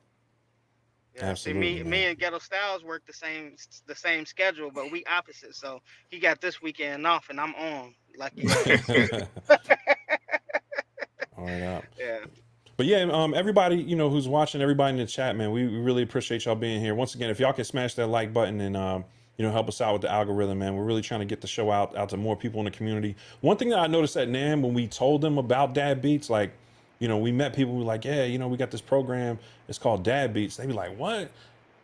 Yeah, see, Absolutely, me man. and Ghetto Styles work the same schedule, but we opposite. So he got this weekend off, and I'm on. Lucky ass. All right, up. Yeah. But yeah, everybody, you know, who's watching, everybody in the chat, man, we really appreciate y'all being here. Once again, if y'all can smash that like button and you know, help us out with the algorithm, man. We're really trying to get the show out to more people in the community. One thing that I noticed at NAMM when we told them about Dad Beats, like, you know, we met people who were like, yeah, you know, we got this program. It's called Dad Beats. They be like, what?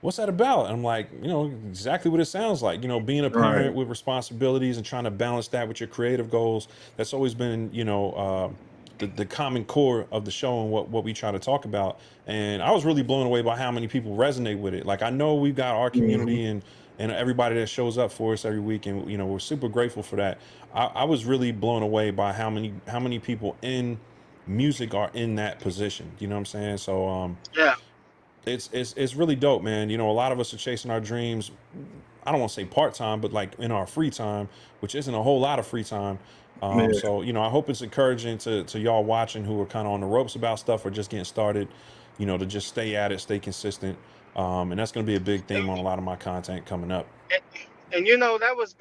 What's that about? And I'm like, you know, exactly what it sounds like. You know, being a Right. parent with responsibilities and trying to balance that with your creative goals. That's always been, you know, the common core of the show and what we try to talk about. And I was really blown away by how many people resonate with it. Like, I know we've got our community and everybody that shows up for us every week, and you know, we're super grateful for that. I was really blown away by how many people in music are in that position. You know what I'm saying? So Yeah. it's really dope, man. You know, a lot of us are chasing our dreams. I don't want to say part-time, but like in our free time, which isn't a whole lot of free time. Yeah. So, you know, I hope it's encouraging to y'all watching who are kind of on the ropes about stuff or just getting started, you know, to just stay at it, stay consistent. And that's going to be a big theme on a lot of my content coming up. And you know, that was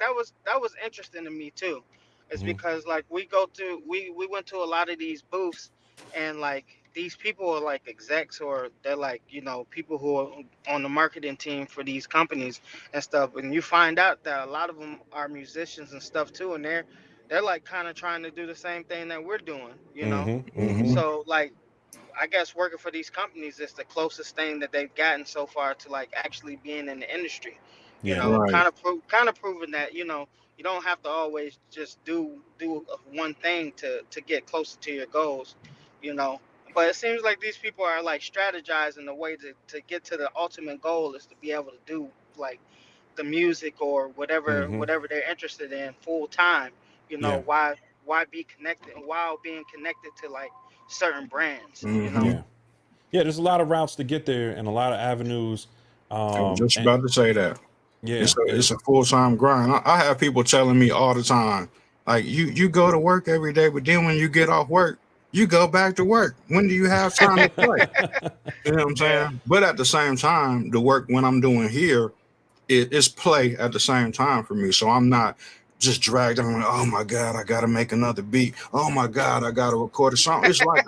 interesting to me too. It's Mhm. because like we went to a lot of these booths, and like these people are like execs, or they're like, you know, people who are on the marketing team for these companies and stuff. And you find out that a lot of them are musicians and stuff too, and they're like kind of trying to do the same thing that we're doing, you know. Mm-hmm. So like, I guess working for these companies is the closest thing that they've gotten so far to like actually being in the industry. You Yeah. know, Right. kind of proving that, you know, you don't have to always just do one thing to get closer to your goals, you know. But it seems like these people are like strategizing the way to get to the ultimate goal is to be able to do like the music or Hmm. whatever they're interested in full time. You Yeah. know, why be connected while being connected to like certain brands, you know. Mm-hmm. Yeah. Yeah. There's a lot of routes to get there and a lot of avenues. I was just And about to say that. yeah, It's a full-time grind. I have people telling me all the time, like you go to work every day, but then when you get off work, you go back to work. When do you have time to play? You know what I'm Yeah, saying? But at the same time, the work when I'm doing here, it's play at the same time for me. So I'm not just dragged on. Oh my God, I got to make another beat. Oh my God, I got to record a song. It's like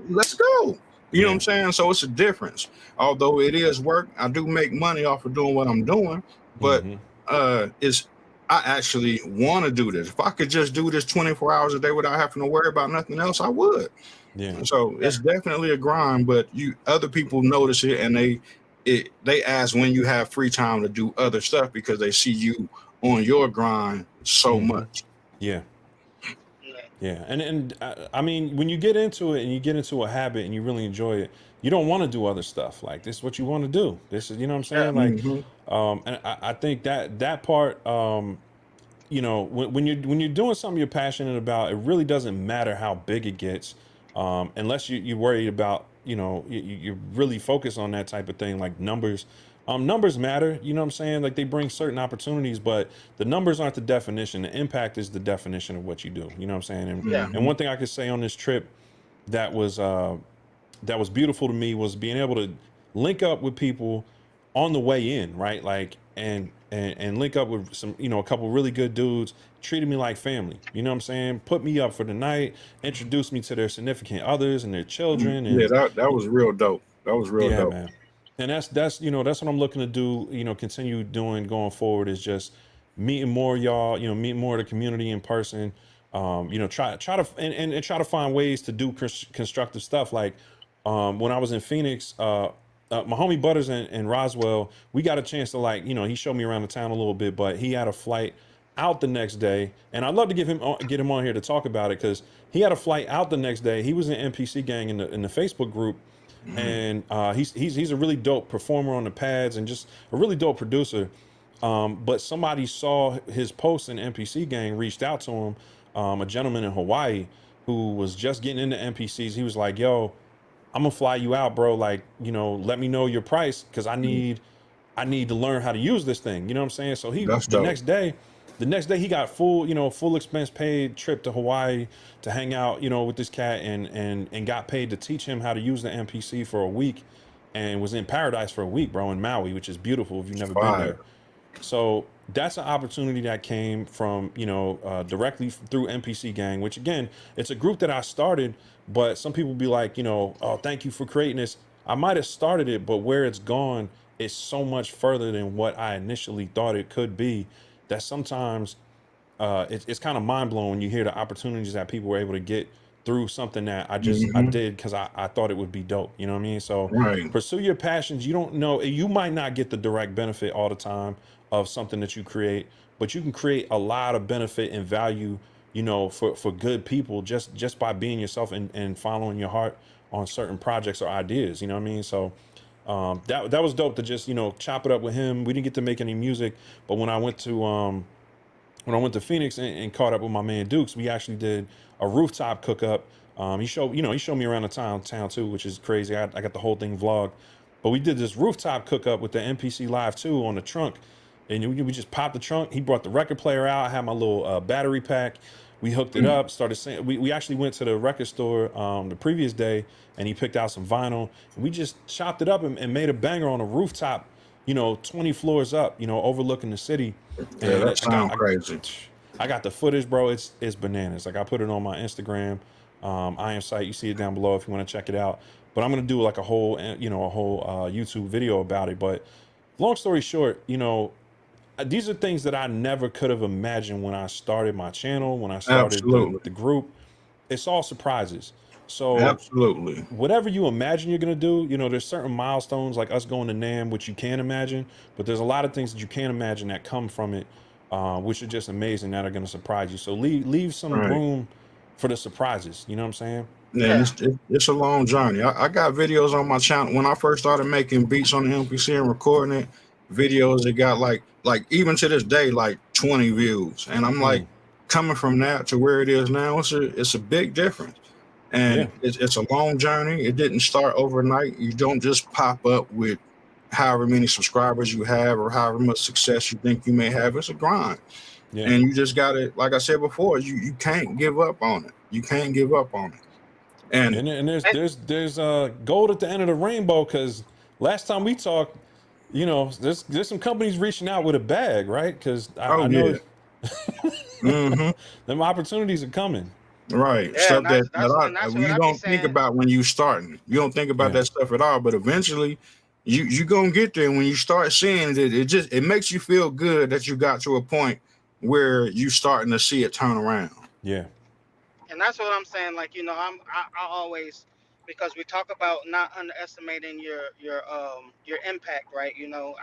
let's go. You know what yeah. I'm saying? So it's a difference. Although it is work, I do make money off of doing what I'm doing. But Hmm. it's I actually want to do this. If I could just do this 24 hours a day without having to worry about nothing else, I would. Yeah. So yeah, it's definitely a grind, but other people notice it and they ask when you have free time to do other stuff because they see you on your grind so Hmm. much. Yeah. yeah, Yeah, and I mean, when you get into it and you get into a habit and you really enjoy it, you don't want to do other stuff. Like, this is what you want to do. This is, you know what I'm yeah, saying? Like, Mm-hmm. and I think that part, you know, when you're doing something you're passionate about, it really doesn't matter how big it gets, unless you worry about, you know, you really focus on that type of thing, like numbers. Numbers matter, you know what I'm saying? Like, they bring certain opportunities, but the numbers aren't the definition. The impact is the definition of what you do. You know what I'm saying? yeah, And Mm-hmm. one thing I could say on this trip that was beautiful to me was being able to link up with people on the way in, right? Like, and link up with some, you know, a couple really good dudes, treated me like family. You know what I'm saying? Put me up for the night, introduced me to their significant others and their children. Yeah, And that was real dope. That was real yeah, dope. man. And that's you know, that's what I'm looking to do, you know, continue doing going forward, is just meeting more y'all, you know, meet more of the community in person. You know, try to and try to find ways to do constructive stuff. Like when I was in Phoenix, my homie Butters and Roswell, we got a chance to, like, you know, he showed me around the town a little bit, but he had a flight out the next day, and I'd love to get him on here to talk about it, because he had a flight out the next day. He was in MPC Gang in the Facebook group, and he's a really dope performer on the pads and just a really dope producer. But somebody saw his post in MPC Gang, reached out to him, a gentleman in Hawaii who was just getting into MPCs. He was like, "Yo, I'm gonna fly you out, bro. Like, you know, let me know your price, because I need to learn how to use this thing." You know what I'm saying? So That's dope. the next day he got full expense paid trip to Hawaii to hang out, you know, with this cat, and got paid to teach him how to use the MPC for a week, and was in paradise for a week, bro, in Maui, which is beautiful if you've never been there. So that's an opportunity that came from, you know, directly through MPC Gang, which, again, it's a group that I started, but some people be like, you know, "Oh, thank you for creating this." I might have started it, but where it's gone is so much further than what I initially thought it could be, that sometimes it's kind of mind blowing when you hear the opportunities that people were able to get through something that I did because I thought it would be dope. You know what I mean? So Right. pursue your passions. You don't know, you might not get the direct benefit all the time of something that you create, but you can create a lot of benefit and value, you know, for good people, just by being yourself and following your heart on certain projects or ideas. You know what I mean? So that was dope to just, you know, chop it up with him. We didn't get to make any music, but when I went to Phoenix and caught up with my man Dukes, we actually did a rooftop cookup. He showed me around the town too, which is crazy. I got the whole thing vlogged, but we did this rooftop cookup with the MPC Live 2 on the trunk, and we just popped the trunk. He brought the record player out. I had my little battery pack. We hooked it up, started singing. We actually went to the record store the previous day, and he picked out some vinyl. And we just chopped it up and made a banger on a rooftop, you know, 20 floors up, you know, overlooking the city. Yeah, And that sounds crazy. I got the footage, bro. It's bananas. Like, I put it on my Instagram, iamsight. You see it down below if you want to check it out. But I'm gonna do like a whole YouTube video about it. But long story short, you know, these are things that I never could have imagined when I started my channel, when I started the group. It's all surprises. So Absolutely. whatever you imagine you're gonna do, you know, there's certain milestones, like us going to NAMM, which you can imagine, but there's a lot of things that you can't imagine that come from it, which are just amazing, that are gonna surprise you. So leave some room for the surprises. You know what I'm saying? Yeah, it's a long journey. I got videos on my channel when I first started making beats on the MPC and recording it. Videos that got like even to this day like 20 views, and I'm like, coming from that to where it is now, it's a big difference. And it's a long journey. It didn't start overnight. You don't just pop up with however many subscribers you have or however much success you think you may have. It's a grind. And you just got to, like I said before, you can't give up on it. You can't give up on it. And there's gold at the end of the rainbow, because last time we talked, you know, there's some companies reaching out with a bag, right? Because I know them opportunities are coming. Right. Yeah, Stuff that's you what I be don't think saying. about when you starting. You don't think about that stuff at all. But eventually you gonna get there. And when you start seeing it, it makes you feel good that you got to a point where you starting to see it turn around. Yeah. And that's what I'm saying. Like, you know, I always, because we talk about not underestimating your impact, right? You know,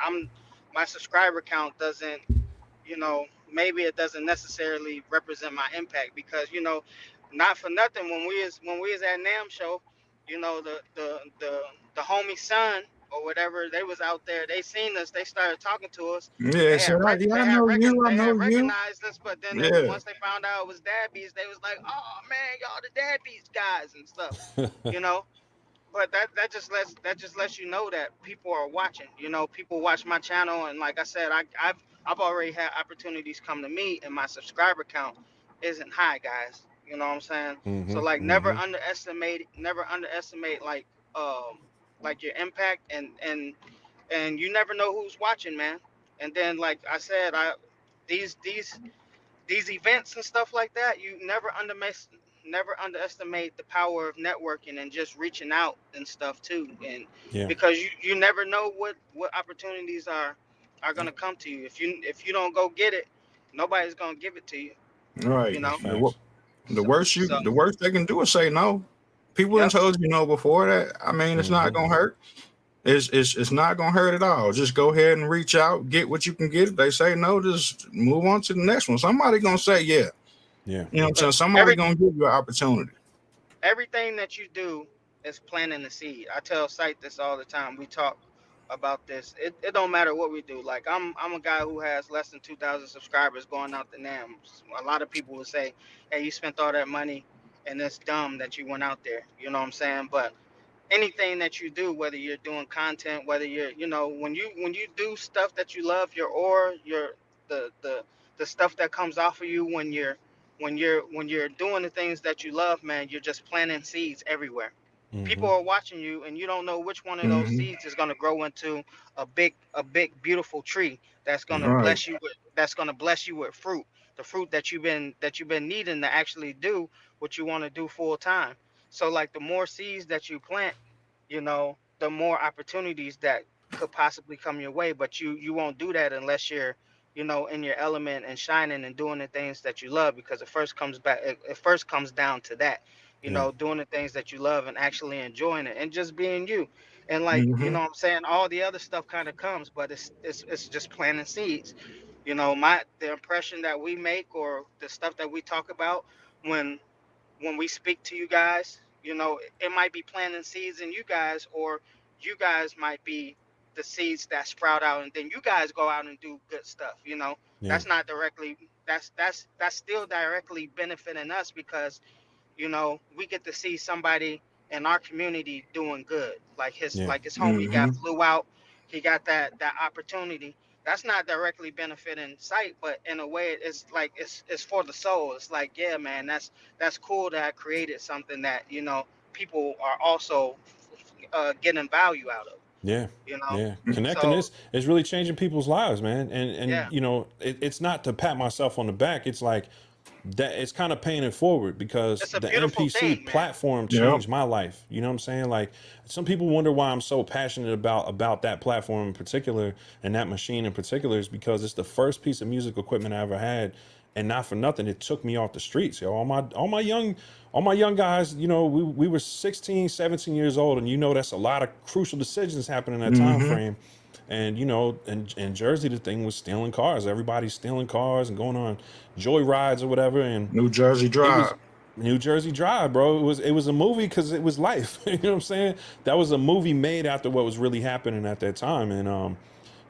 my subscriber count doesn't, you know, maybe it doesn't necessarily represent my impact, because, you know, not for nothing, when we was at NAMM Show, you know, the homie son or whatever, they was out there, they seen us, they started talking to us. Yeah, so I know you, I know you. Recognized us, but then once they found out it was Dad Beats, they was like, "Oh man, y'all the Dad Beats guys and stuff," you know. But that just lets you know that people are watching. You know, people watch my channel, and like I said, I've already had opportunities come to me, and my subscriber count isn't high, guys. You know what I'm saying? So like, never underestimate like like your impact, and you never know who's watching, man. And then, like I said, these these these events and stuff like that, you never underestimate the power of networking and just reaching out and stuff too. And Yeah. because you never know what opportunities are gonna come to you. If you don't go get it, nobody's gonna give it to you. Right. You know. That's facts. So The worst they can do is say no. People done yep. told you no before that. I mean, it's not gonna hurt. It's not gonna hurt at all. Just go ahead and reach out, get what you can get. If they say no, just move on to the next one. Somebody gonna say yeah. Yeah. You know what I'm saying? Look, Somebody gonna give you an opportunity. everything that you do is planting the seed. I tell Sight this all the time. We talk about this. It don't matter what we do. Like I'm a guy who has less than 2,000 subscribers going out the NAMM. A lot of people will say, "Hey, you spent all that money, and it's dumb that you went out there." You know what I'm saying? But anything that you do, whether you're doing content, whether you're, when you do stuff that you love, the the the stuff that comes off of you when you're doing the things that you love, man, you're just planting seeds everywhere. People are watching you, and you don't know which one of those Mm-hmm. seeds is going to grow into a big beautiful tree that's going to Yeah. Right. bless you with fruit, the fruit that you've been needing to actually do what you want to do full time. So like the more seeds that you plant, the more opportunities that could possibly come your way. But you won't do that unless you're, in your element and shining and doing the things that you love, because it first comes down to that, Yeah. doing the things that you love and actually enjoying it and just being you. And like, Mm-hmm. what I'm saying, all the other stuff kind of comes, but it's just planting seeds. The impression that we make, or the stuff that we talk about when we speak to you guys, it might be planting seeds in you guys, or you guys might be the seeds that sprout out, and then you guys go out and do good stuff. Yeah. That's not directly, that's still directly benefiting us, because we get to see somebody in our community doing good. Like his Yeah. like his homie Mm-hmm. flew out, he got that opportunity. That's not directly benefiting Sight, but in a way, it's like it's for the soul. It's like, yeah, man, that's cool that I created something that people are also getting value out of. Yeah. You know, Yeah. Connecting so is really changing people's lives, man. And yeah, it's not to pat myself on the back. It's like that it's kind of paying it forward, because it's a the beautiful MPC thing, man. platform Yep. changed my life. You know what I'm saying? Like, some people wonder why I'm so passionate about that platform in particular, and that machine in particular, is because it's the first piece of music equipment I ever had. And not for nothing, it took me off the streets. All my young guys, we were 16, 17 years old, and that's a lot of crucial decisions happening in that time Mm-hmm. frame. And in Jersey, the thing was stealing cars. Everybody's stealing cars and going on joy rides or whatever. And New Jersey it was Drive. New Jersey Drive, bro. It was a movie, because it was life. You know what I'm saying? That was a movie made after what was really happening at that time. And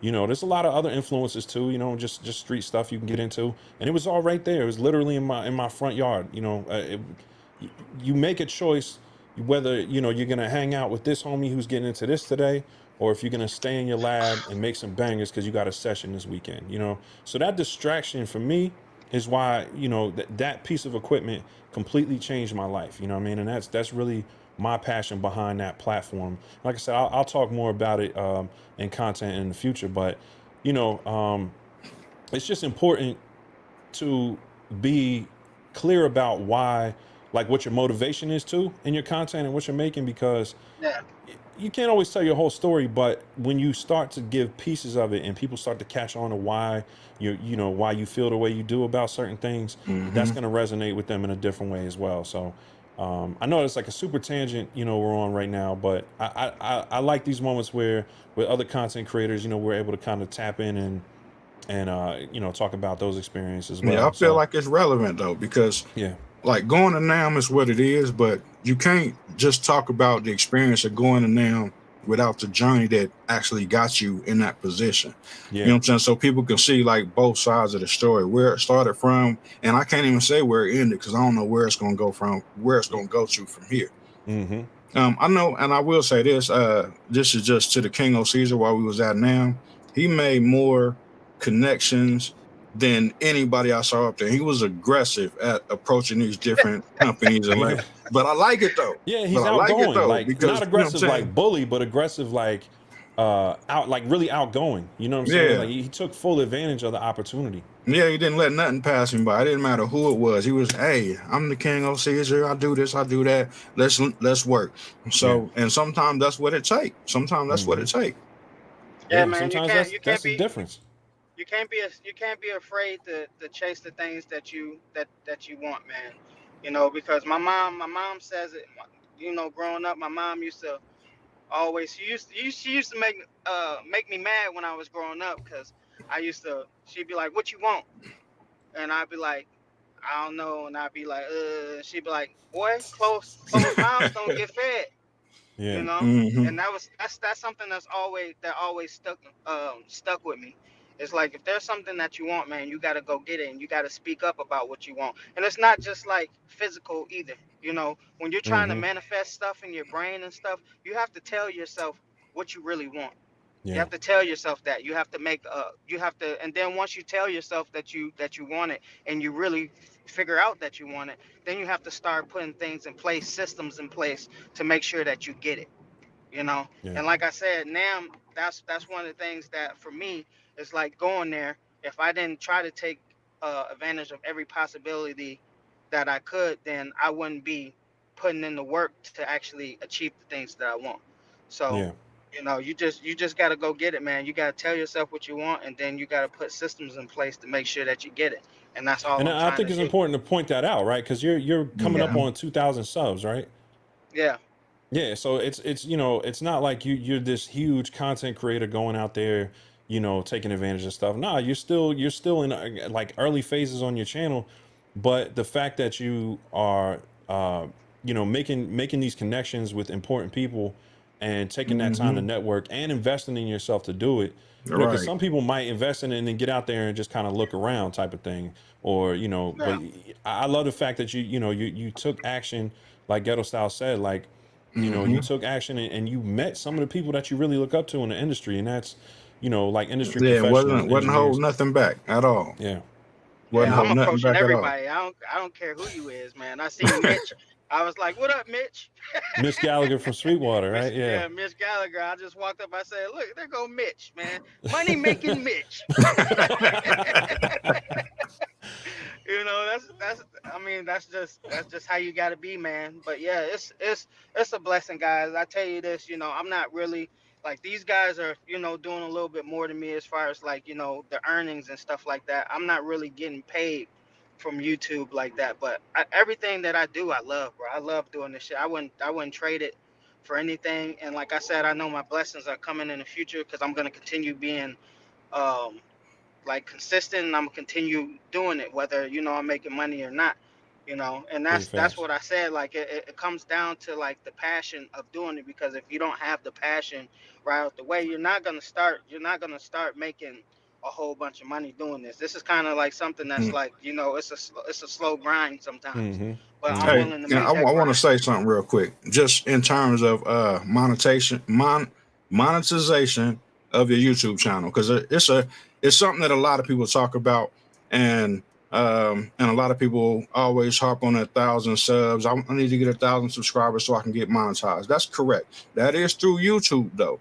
there's a lot of other influences too. Just street stuff you can get into, and it was all right there. It was literally in my front yard. You make a choice whether you're gonna hang out with this homie who's getting into this today, or if you're gonna stay in your lab and make some bangers because you got a session this weekend. So that distraction for me is why that piece of equipment completely changed my life. You know what I mean? And that's really my passion behind that platform. Like I said, I'll talk more about it in content in the future, but it's just important to be clear about why, like, what your motivation is too in your content and what you're making, because Yeah, you can't always tell your whole story. But when you start to give pieces of it and people start to catch on to why why you feel the way you do about certain things, that's Mm-hmm. going to resonate with them in a different way as well. So I know it's like a super tangent we're on right now, but I like these moments where with other content creators we're able to kind of tap in and talk about those experiences as Yeah, I well. feel So like it's relevant though, because yeah. like going to NAMM is what it is, but you can't just talk about the experience of going to NAMM without the journey that actually got you in that position. You know Yeah. what I'm saying? So people can see like both sides of the story, where it started from, and I can't even say where it ended because I don't know where it's gonna go from, where it's gonna go to from here. Mm-hmm. I know, and I will say this. This is just to the King of Caesar while we was at NAMM. He made more connections than anybody I saw up there. He was aggressive at approaching these different companies and like, but I like it though. Yeah, he's But I like it outgoing, though, like because not you know what I'm aggressive saying? like bully, but aggressive like really outgoing. You know what I'm saying? Yeah. Like he took full advantage of the opportunity. Yeah, he didn't let nothing pass him by. It didn't matter who it was. He was, hey, I'm the king of Caesar. I do this, I do that. Let's work. So, and sometimes that's what it takes. Sometimes that's what it takes. Yeah, man. Sometimes that's the difference. You can't be afraid to chase the things that you want, man. You know, because my mom says it. You know, growing up, my mom used to always she used to make me mad when I was growing up, because she'd be like, "What you want?" And I'd be like, "I don't know," and I'd be like, she'd be like, "Boy, closed mouths don't get fed." Yeah. You know, Mhm. and that's something that always stuck with me. It's like, if there's something that you want, man, you got to go get it, and you got to speak up about what you want. And it's not just like physical either. You know, when you're trying to manifest stuff in your brain and stuff, you have to tell yourself what you really want. You Yeah. have to tell yourself that. You have to and then once you tell yourself that you want it, and you really figure out that you want it, then you have to start putting things in place, systems in place, to make sure that you get it. You know, Yeah. and like I said, NAMM, that's one of the things that for me is like going there. If I didn't try to take advantage of every possibility that I could, then I wouldn't be putting in the work to actually achieve the things that I want. So, Yeah. you know, you just got to go get it, man. You got to tell yourself what you want, and then you got to put systems in place to make sure that you get it. And that's all And I'm I trying think to it's do. important to point that out, right? Because you're coming up Yeah. on 2,000 subs, right? Yeah. Yeah, so it's you know, it's not like you're this huge content creator going out there, you know, taking advantage of stuff. Nah, you're still in like early phases on your channel, but the fact that you are you know, making these connections with important people and taking that time to network and investing in yourself to do it. You know, because Right. some people might invest in it and then get out there and just kind of look around type of thing, or you know. Yeah. But I love the fact that you know you took action, like Ghetto Style said, like. You know, you took action and you met some of the people that you really look up to in the industry, and that's, you know, like industry Yeah, professionals, wasn't holding engineers. nothing back at all. Yeah, Wasn't Yeah, I'm holding nothing approaching back at all. everybody. I don't care who you is, man. I seen Mitch. I was like, "What up, Mitch?" Miss Gallagher from Sweetwater, right? Yeah, Mitch Gallagher. I just walked up. I said, "Look, there go Mitch, man. Money making Mitch." You know, that's. I mean, that's just how you got to be, man. But yeah, it's a blessing, guys. I tell you this. You know, I'm not really like, these guys are, you know, doing a little bit more than me as far as, like, you know, the earnings and stuff like that. I'm not really getting paid from YouTube like that, but everything that I do, I love, bro. I love doing this shit. I wouldn't trade it for anything. And like I said, I know my blessings are coming in the future, because I'm gonna continue being um like consistent, and I'm gonna continue doing it, whether, you know, I'm making money or not. You know, and big that's facts. what I said. Like, it comes down to like the passion of doing it, because if you don't have the passion right out the way, you're not gonna start making a whole bunch of money doing this. This is kind of like something that's like, you know, it's a slow grind sometimes, but I'm Hey, willing to yeah, make I that want to grind. say something real quick, just in terms of monetization of your YouTube channel, because it's something that a lot of people talk about, and a lot of people always harp on 1,000 subs. I need to get 1,000 subscribers so I can get monetized. That's correct. That is through YouTube though,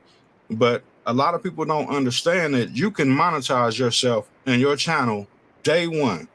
but a lot of people don't understand that you can monetize yourself and your channel day one.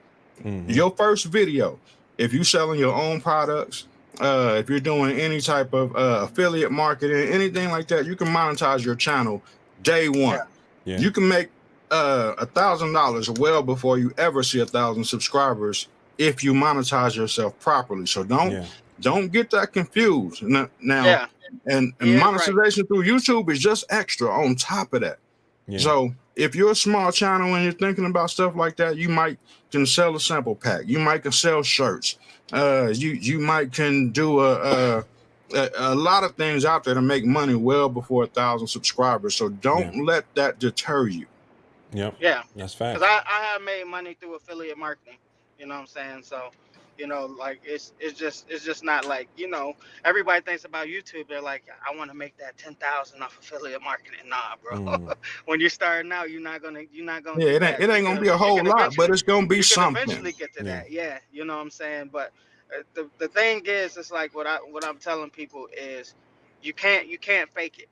Your first video, if you're selling your own products, if you're doing any type of affiliate marketing, anything like that, you can monetize your channel day one. Yeah, You can make $1,000 well before you ever see 1,000 subscribers if you monetize yourself properly. So don't get that confused. Now, Yeah, and he is right. monetization through YouTube is just extra on top of that. yeah, So if you're a small channel and you're thinking about stuff like that, you might can sell a sample pack. You might can sell shirts. You might can do a lot of things out there to make money well before 1,000 subscribers. So don't let that deter you. yep, Yeah, that's because facts. I have made money through affiliate marketing. You know what I'm saying? So, You know, like it's just not like, you know, everybody thinks about YouTube. They're like, I want to make that 10,000 off affiliate marketing. Nah, bro. Mm, When you're starting out, you're not gonna Yeah, do it that ain't gonna be because a whole lot, but it's gonna be you can something. eventually get to yeah. that. Yeah, you know what I'm saying. But the thing is, it's like what I'm telling people is, you can't fake it,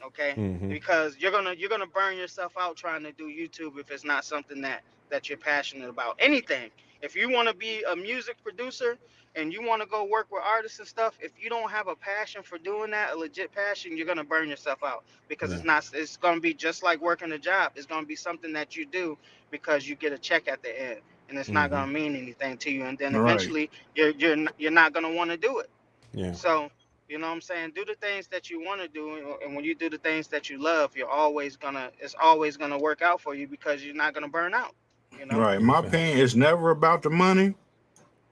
okay? Hmm. Because you're gonna burn yourself out trying to do YouTube if it's not something that you're passionate about. Anything. If you want to be a music producer and you want to go work with artists and stuff, if you don't have a passion for doing that, a legit passion, you're gonna burn yourself out because Yeah. it's gonna be just like working a job. It's gonna be something that you do because you get a check at the end, and it's not Hmm. gonna mean anything to you. And then Right. eventually you're not gonna want to do it. Yeah. So, you know what I'm saying? Do the things that you want to do, and when you do the things that you love, it's always gonna work out for you because you're not gonna burn out. You know? Right. That's a My fact. opinion is never about the money,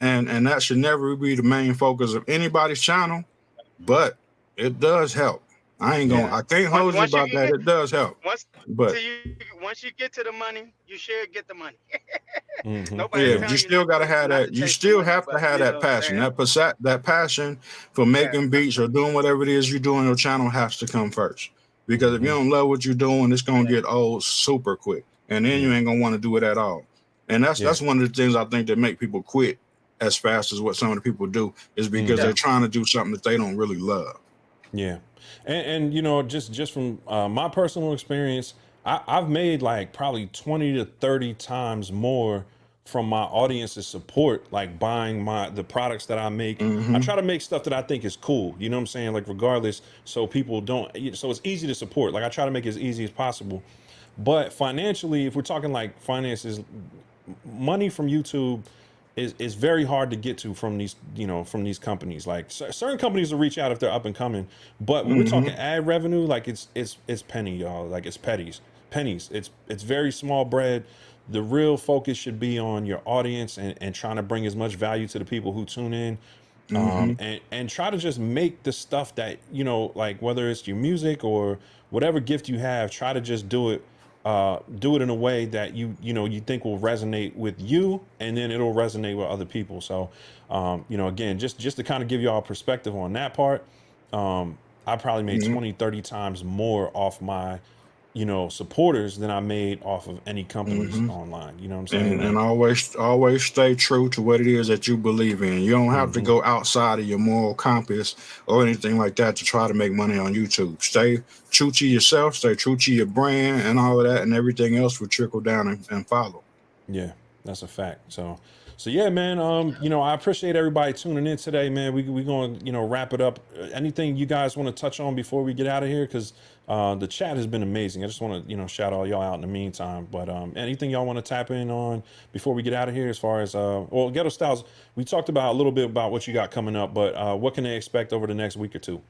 and that should never be the main focus of anybody's channel. But it does help. Yeah. I can't Once hold you once you about can that. get It does help. once But to you once you get to the money, you should get the money. Hmm. Nobody's yeah, Yeah. you telling you still gotta have not to that. You chase the still money, have to but have you know that what I'm passion. saying? That passion for Yeah. making beats or doing whatever it is you do on your channel has to come first. Because if you Hmm. don't love what you're doing, it's gonna Yeah. get old super quick, and then you Yeah. ain't gonna want to do it at all. And Yeah. that's one of the things I think that make people quit as fast as what some of the people do is because Hmm. they're Yeah. trying to do something that they don't really love. Yeah, and you know, just from my personal experience, I've made like probably 20 to 30 times more from my audience's support, like buying the products that I make. I Hmm. try to make stuff that I think is cool. You know what I'm saying? Like regardless, so people don't. So it's easy to support. Like I try to make it as easy as possible. But financially, if we're talking like finances, money from YouTube is very hard to get to from these, you know, from these companies. Like certain companies will reach out if they're up and coming, but when we're Hmm. talking ad revenue, like it's penny, y'all. Like it's pennies. It's very small bread. The real focus should be on your audience and trying to bring as much value to the people who tune in, Hmm. and try to just make the stuff that, you know, like whether it's your music or whatever gift you have, try to just do it in a way that you know you think will resonate with you, and then it'll resonate with other people. So you know, again, just to kind of give you all perspective on that part, I probably made Hmm. 20, 30 times more off my, you know, supporters than I made off of any companies Hmm. online. You know what I'm saying? And Like, always stay true to what it is that you believe in. You don't have to hmm, go outside of your moral compass or anything like that to try to make money on YouTube. Stay true to yourself, stay true to your brand and all of that, and everything else will trickle down and follow. yeah, that's a fact. So yeah, man. You know, I appreciate everybody tuning in today, man. We gonna, you know, wrap it up. Anything you guys want to touch on before we get out of here? Because the chat has been amazing. I just want to, you know, shout all y'all out in the meantime. But anything y'all want to tap in on before we get out of here? As far as well, Ghetto Styles, we talked about a little bit about what you got coming up, but what can they expect over the next week or two?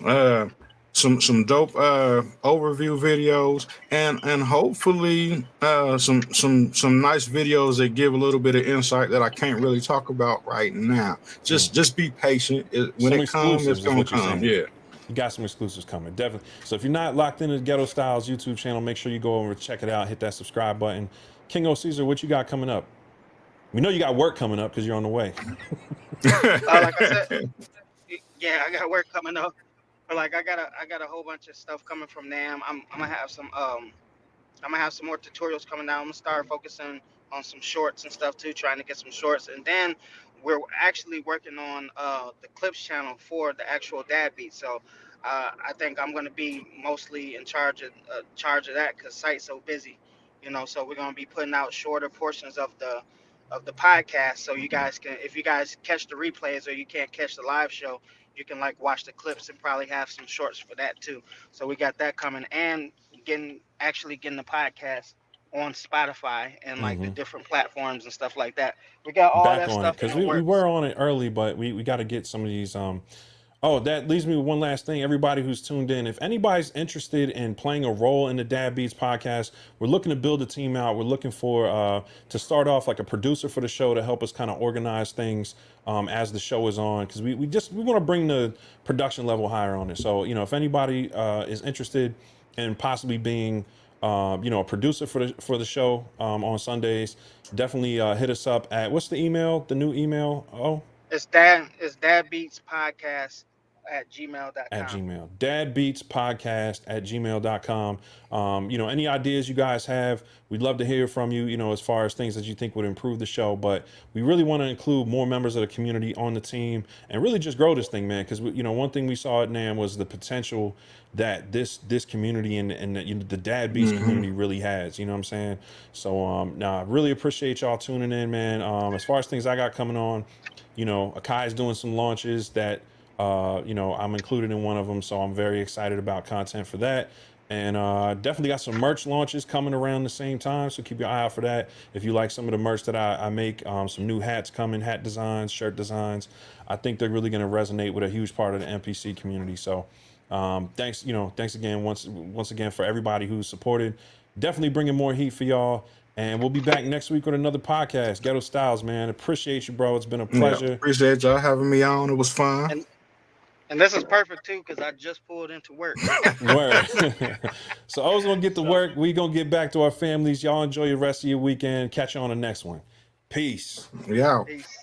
Uh some dope overview videos and hopefully some nice videos that give a little bit of insight that I can't really talk about right now. Mm. Just be patient. When Some it comes, it's exclusives is gonna what you're come. saying. Yeah. You got some exclusives coming, definitely. So if you're not locked into the Ghetto Styles YouTube channel, make sure you go over and check it out. Hit that subscribe button. King O Caesar, what you got coming up? We know you got work coming up because you're on the way. Like I said, yeah, I got work coming up. But like I got a whole bunch of stuff coming from NAMM. I'm gonna have some more tutorials coming down. I'm gonna start focusing on some shorts and stuff too, trying to get some shorts. And then we're actually working on the clips channel for the actual dad beat. So I think I'm gonna be mostly in charge of that because site's so busy, you know. So we're gonna be putting out shorter portions of the podcast, so you guys can, if you guys catch the replays or you can't catch the live show, you can like watch the clips and probably have some shorts for that too. So we got that coming, and getting the podcast on Spotify and like the Hmm. different platforms and stuff like that. We got all Back that on it stuff in because the we works. were on it early, but we got to get some of these. Oh, that leaves me with one last thing. Everybody who's tuned in, if anybody's interested in playing a role in the Dad Beats podcast, we're looking to build a team out. We're looking for to start off like a producer for the show to help us kind of organize things as the show is on, because we want to bring the production level higher on it. So, you know, if anybody is interested in possibly being you know, a producer for the show on Sundays, definitely hit us up at, what's the email? The new email? Oh, It's dadbeatspodcast at at gmail.com. Gmail. Dadbeatspodcast at gmail.com. You know, any ideas you guys have, we'd love to hear from you, you know, as far as things that you think would improve the show. But we really want to include more members of the community on the team and really just grow this thing, man. Because, you know, one thing we saw at NAMM was the potential that this community and the, you know, the Dad Beats community really has, you know what I'm saying? So, I really appreciate y'all tuning in, man. As far as things I got coming on, you know, Akai is doing some launches that, you know, I'm included in one of them, so I'm very excited about content for that. And definitely got some merch launches coming around the same time, so keep your eye out for that. If you like some of the merch that I make, some new hats coming, hat designs, shirt designs. I think they're really going to resonate with a huge part of the MPC community. So thanks, you know, thanks again once again for everybody who's supported. Definitely bringing more heat for y'all. And we'll be back next week with another podcast. Ghetto Styles, man. Appreciate you, bro. It's been a pleasure. Yeah, appreciate y'all having me on. It was fun. And this is perfect too, because I just pulled into work. Word. So I was gonna get to work. We gonna get back to our families. Y'all enjoy the rest of your weekend. Catch you on the next one. Peace. Yeah. Peace.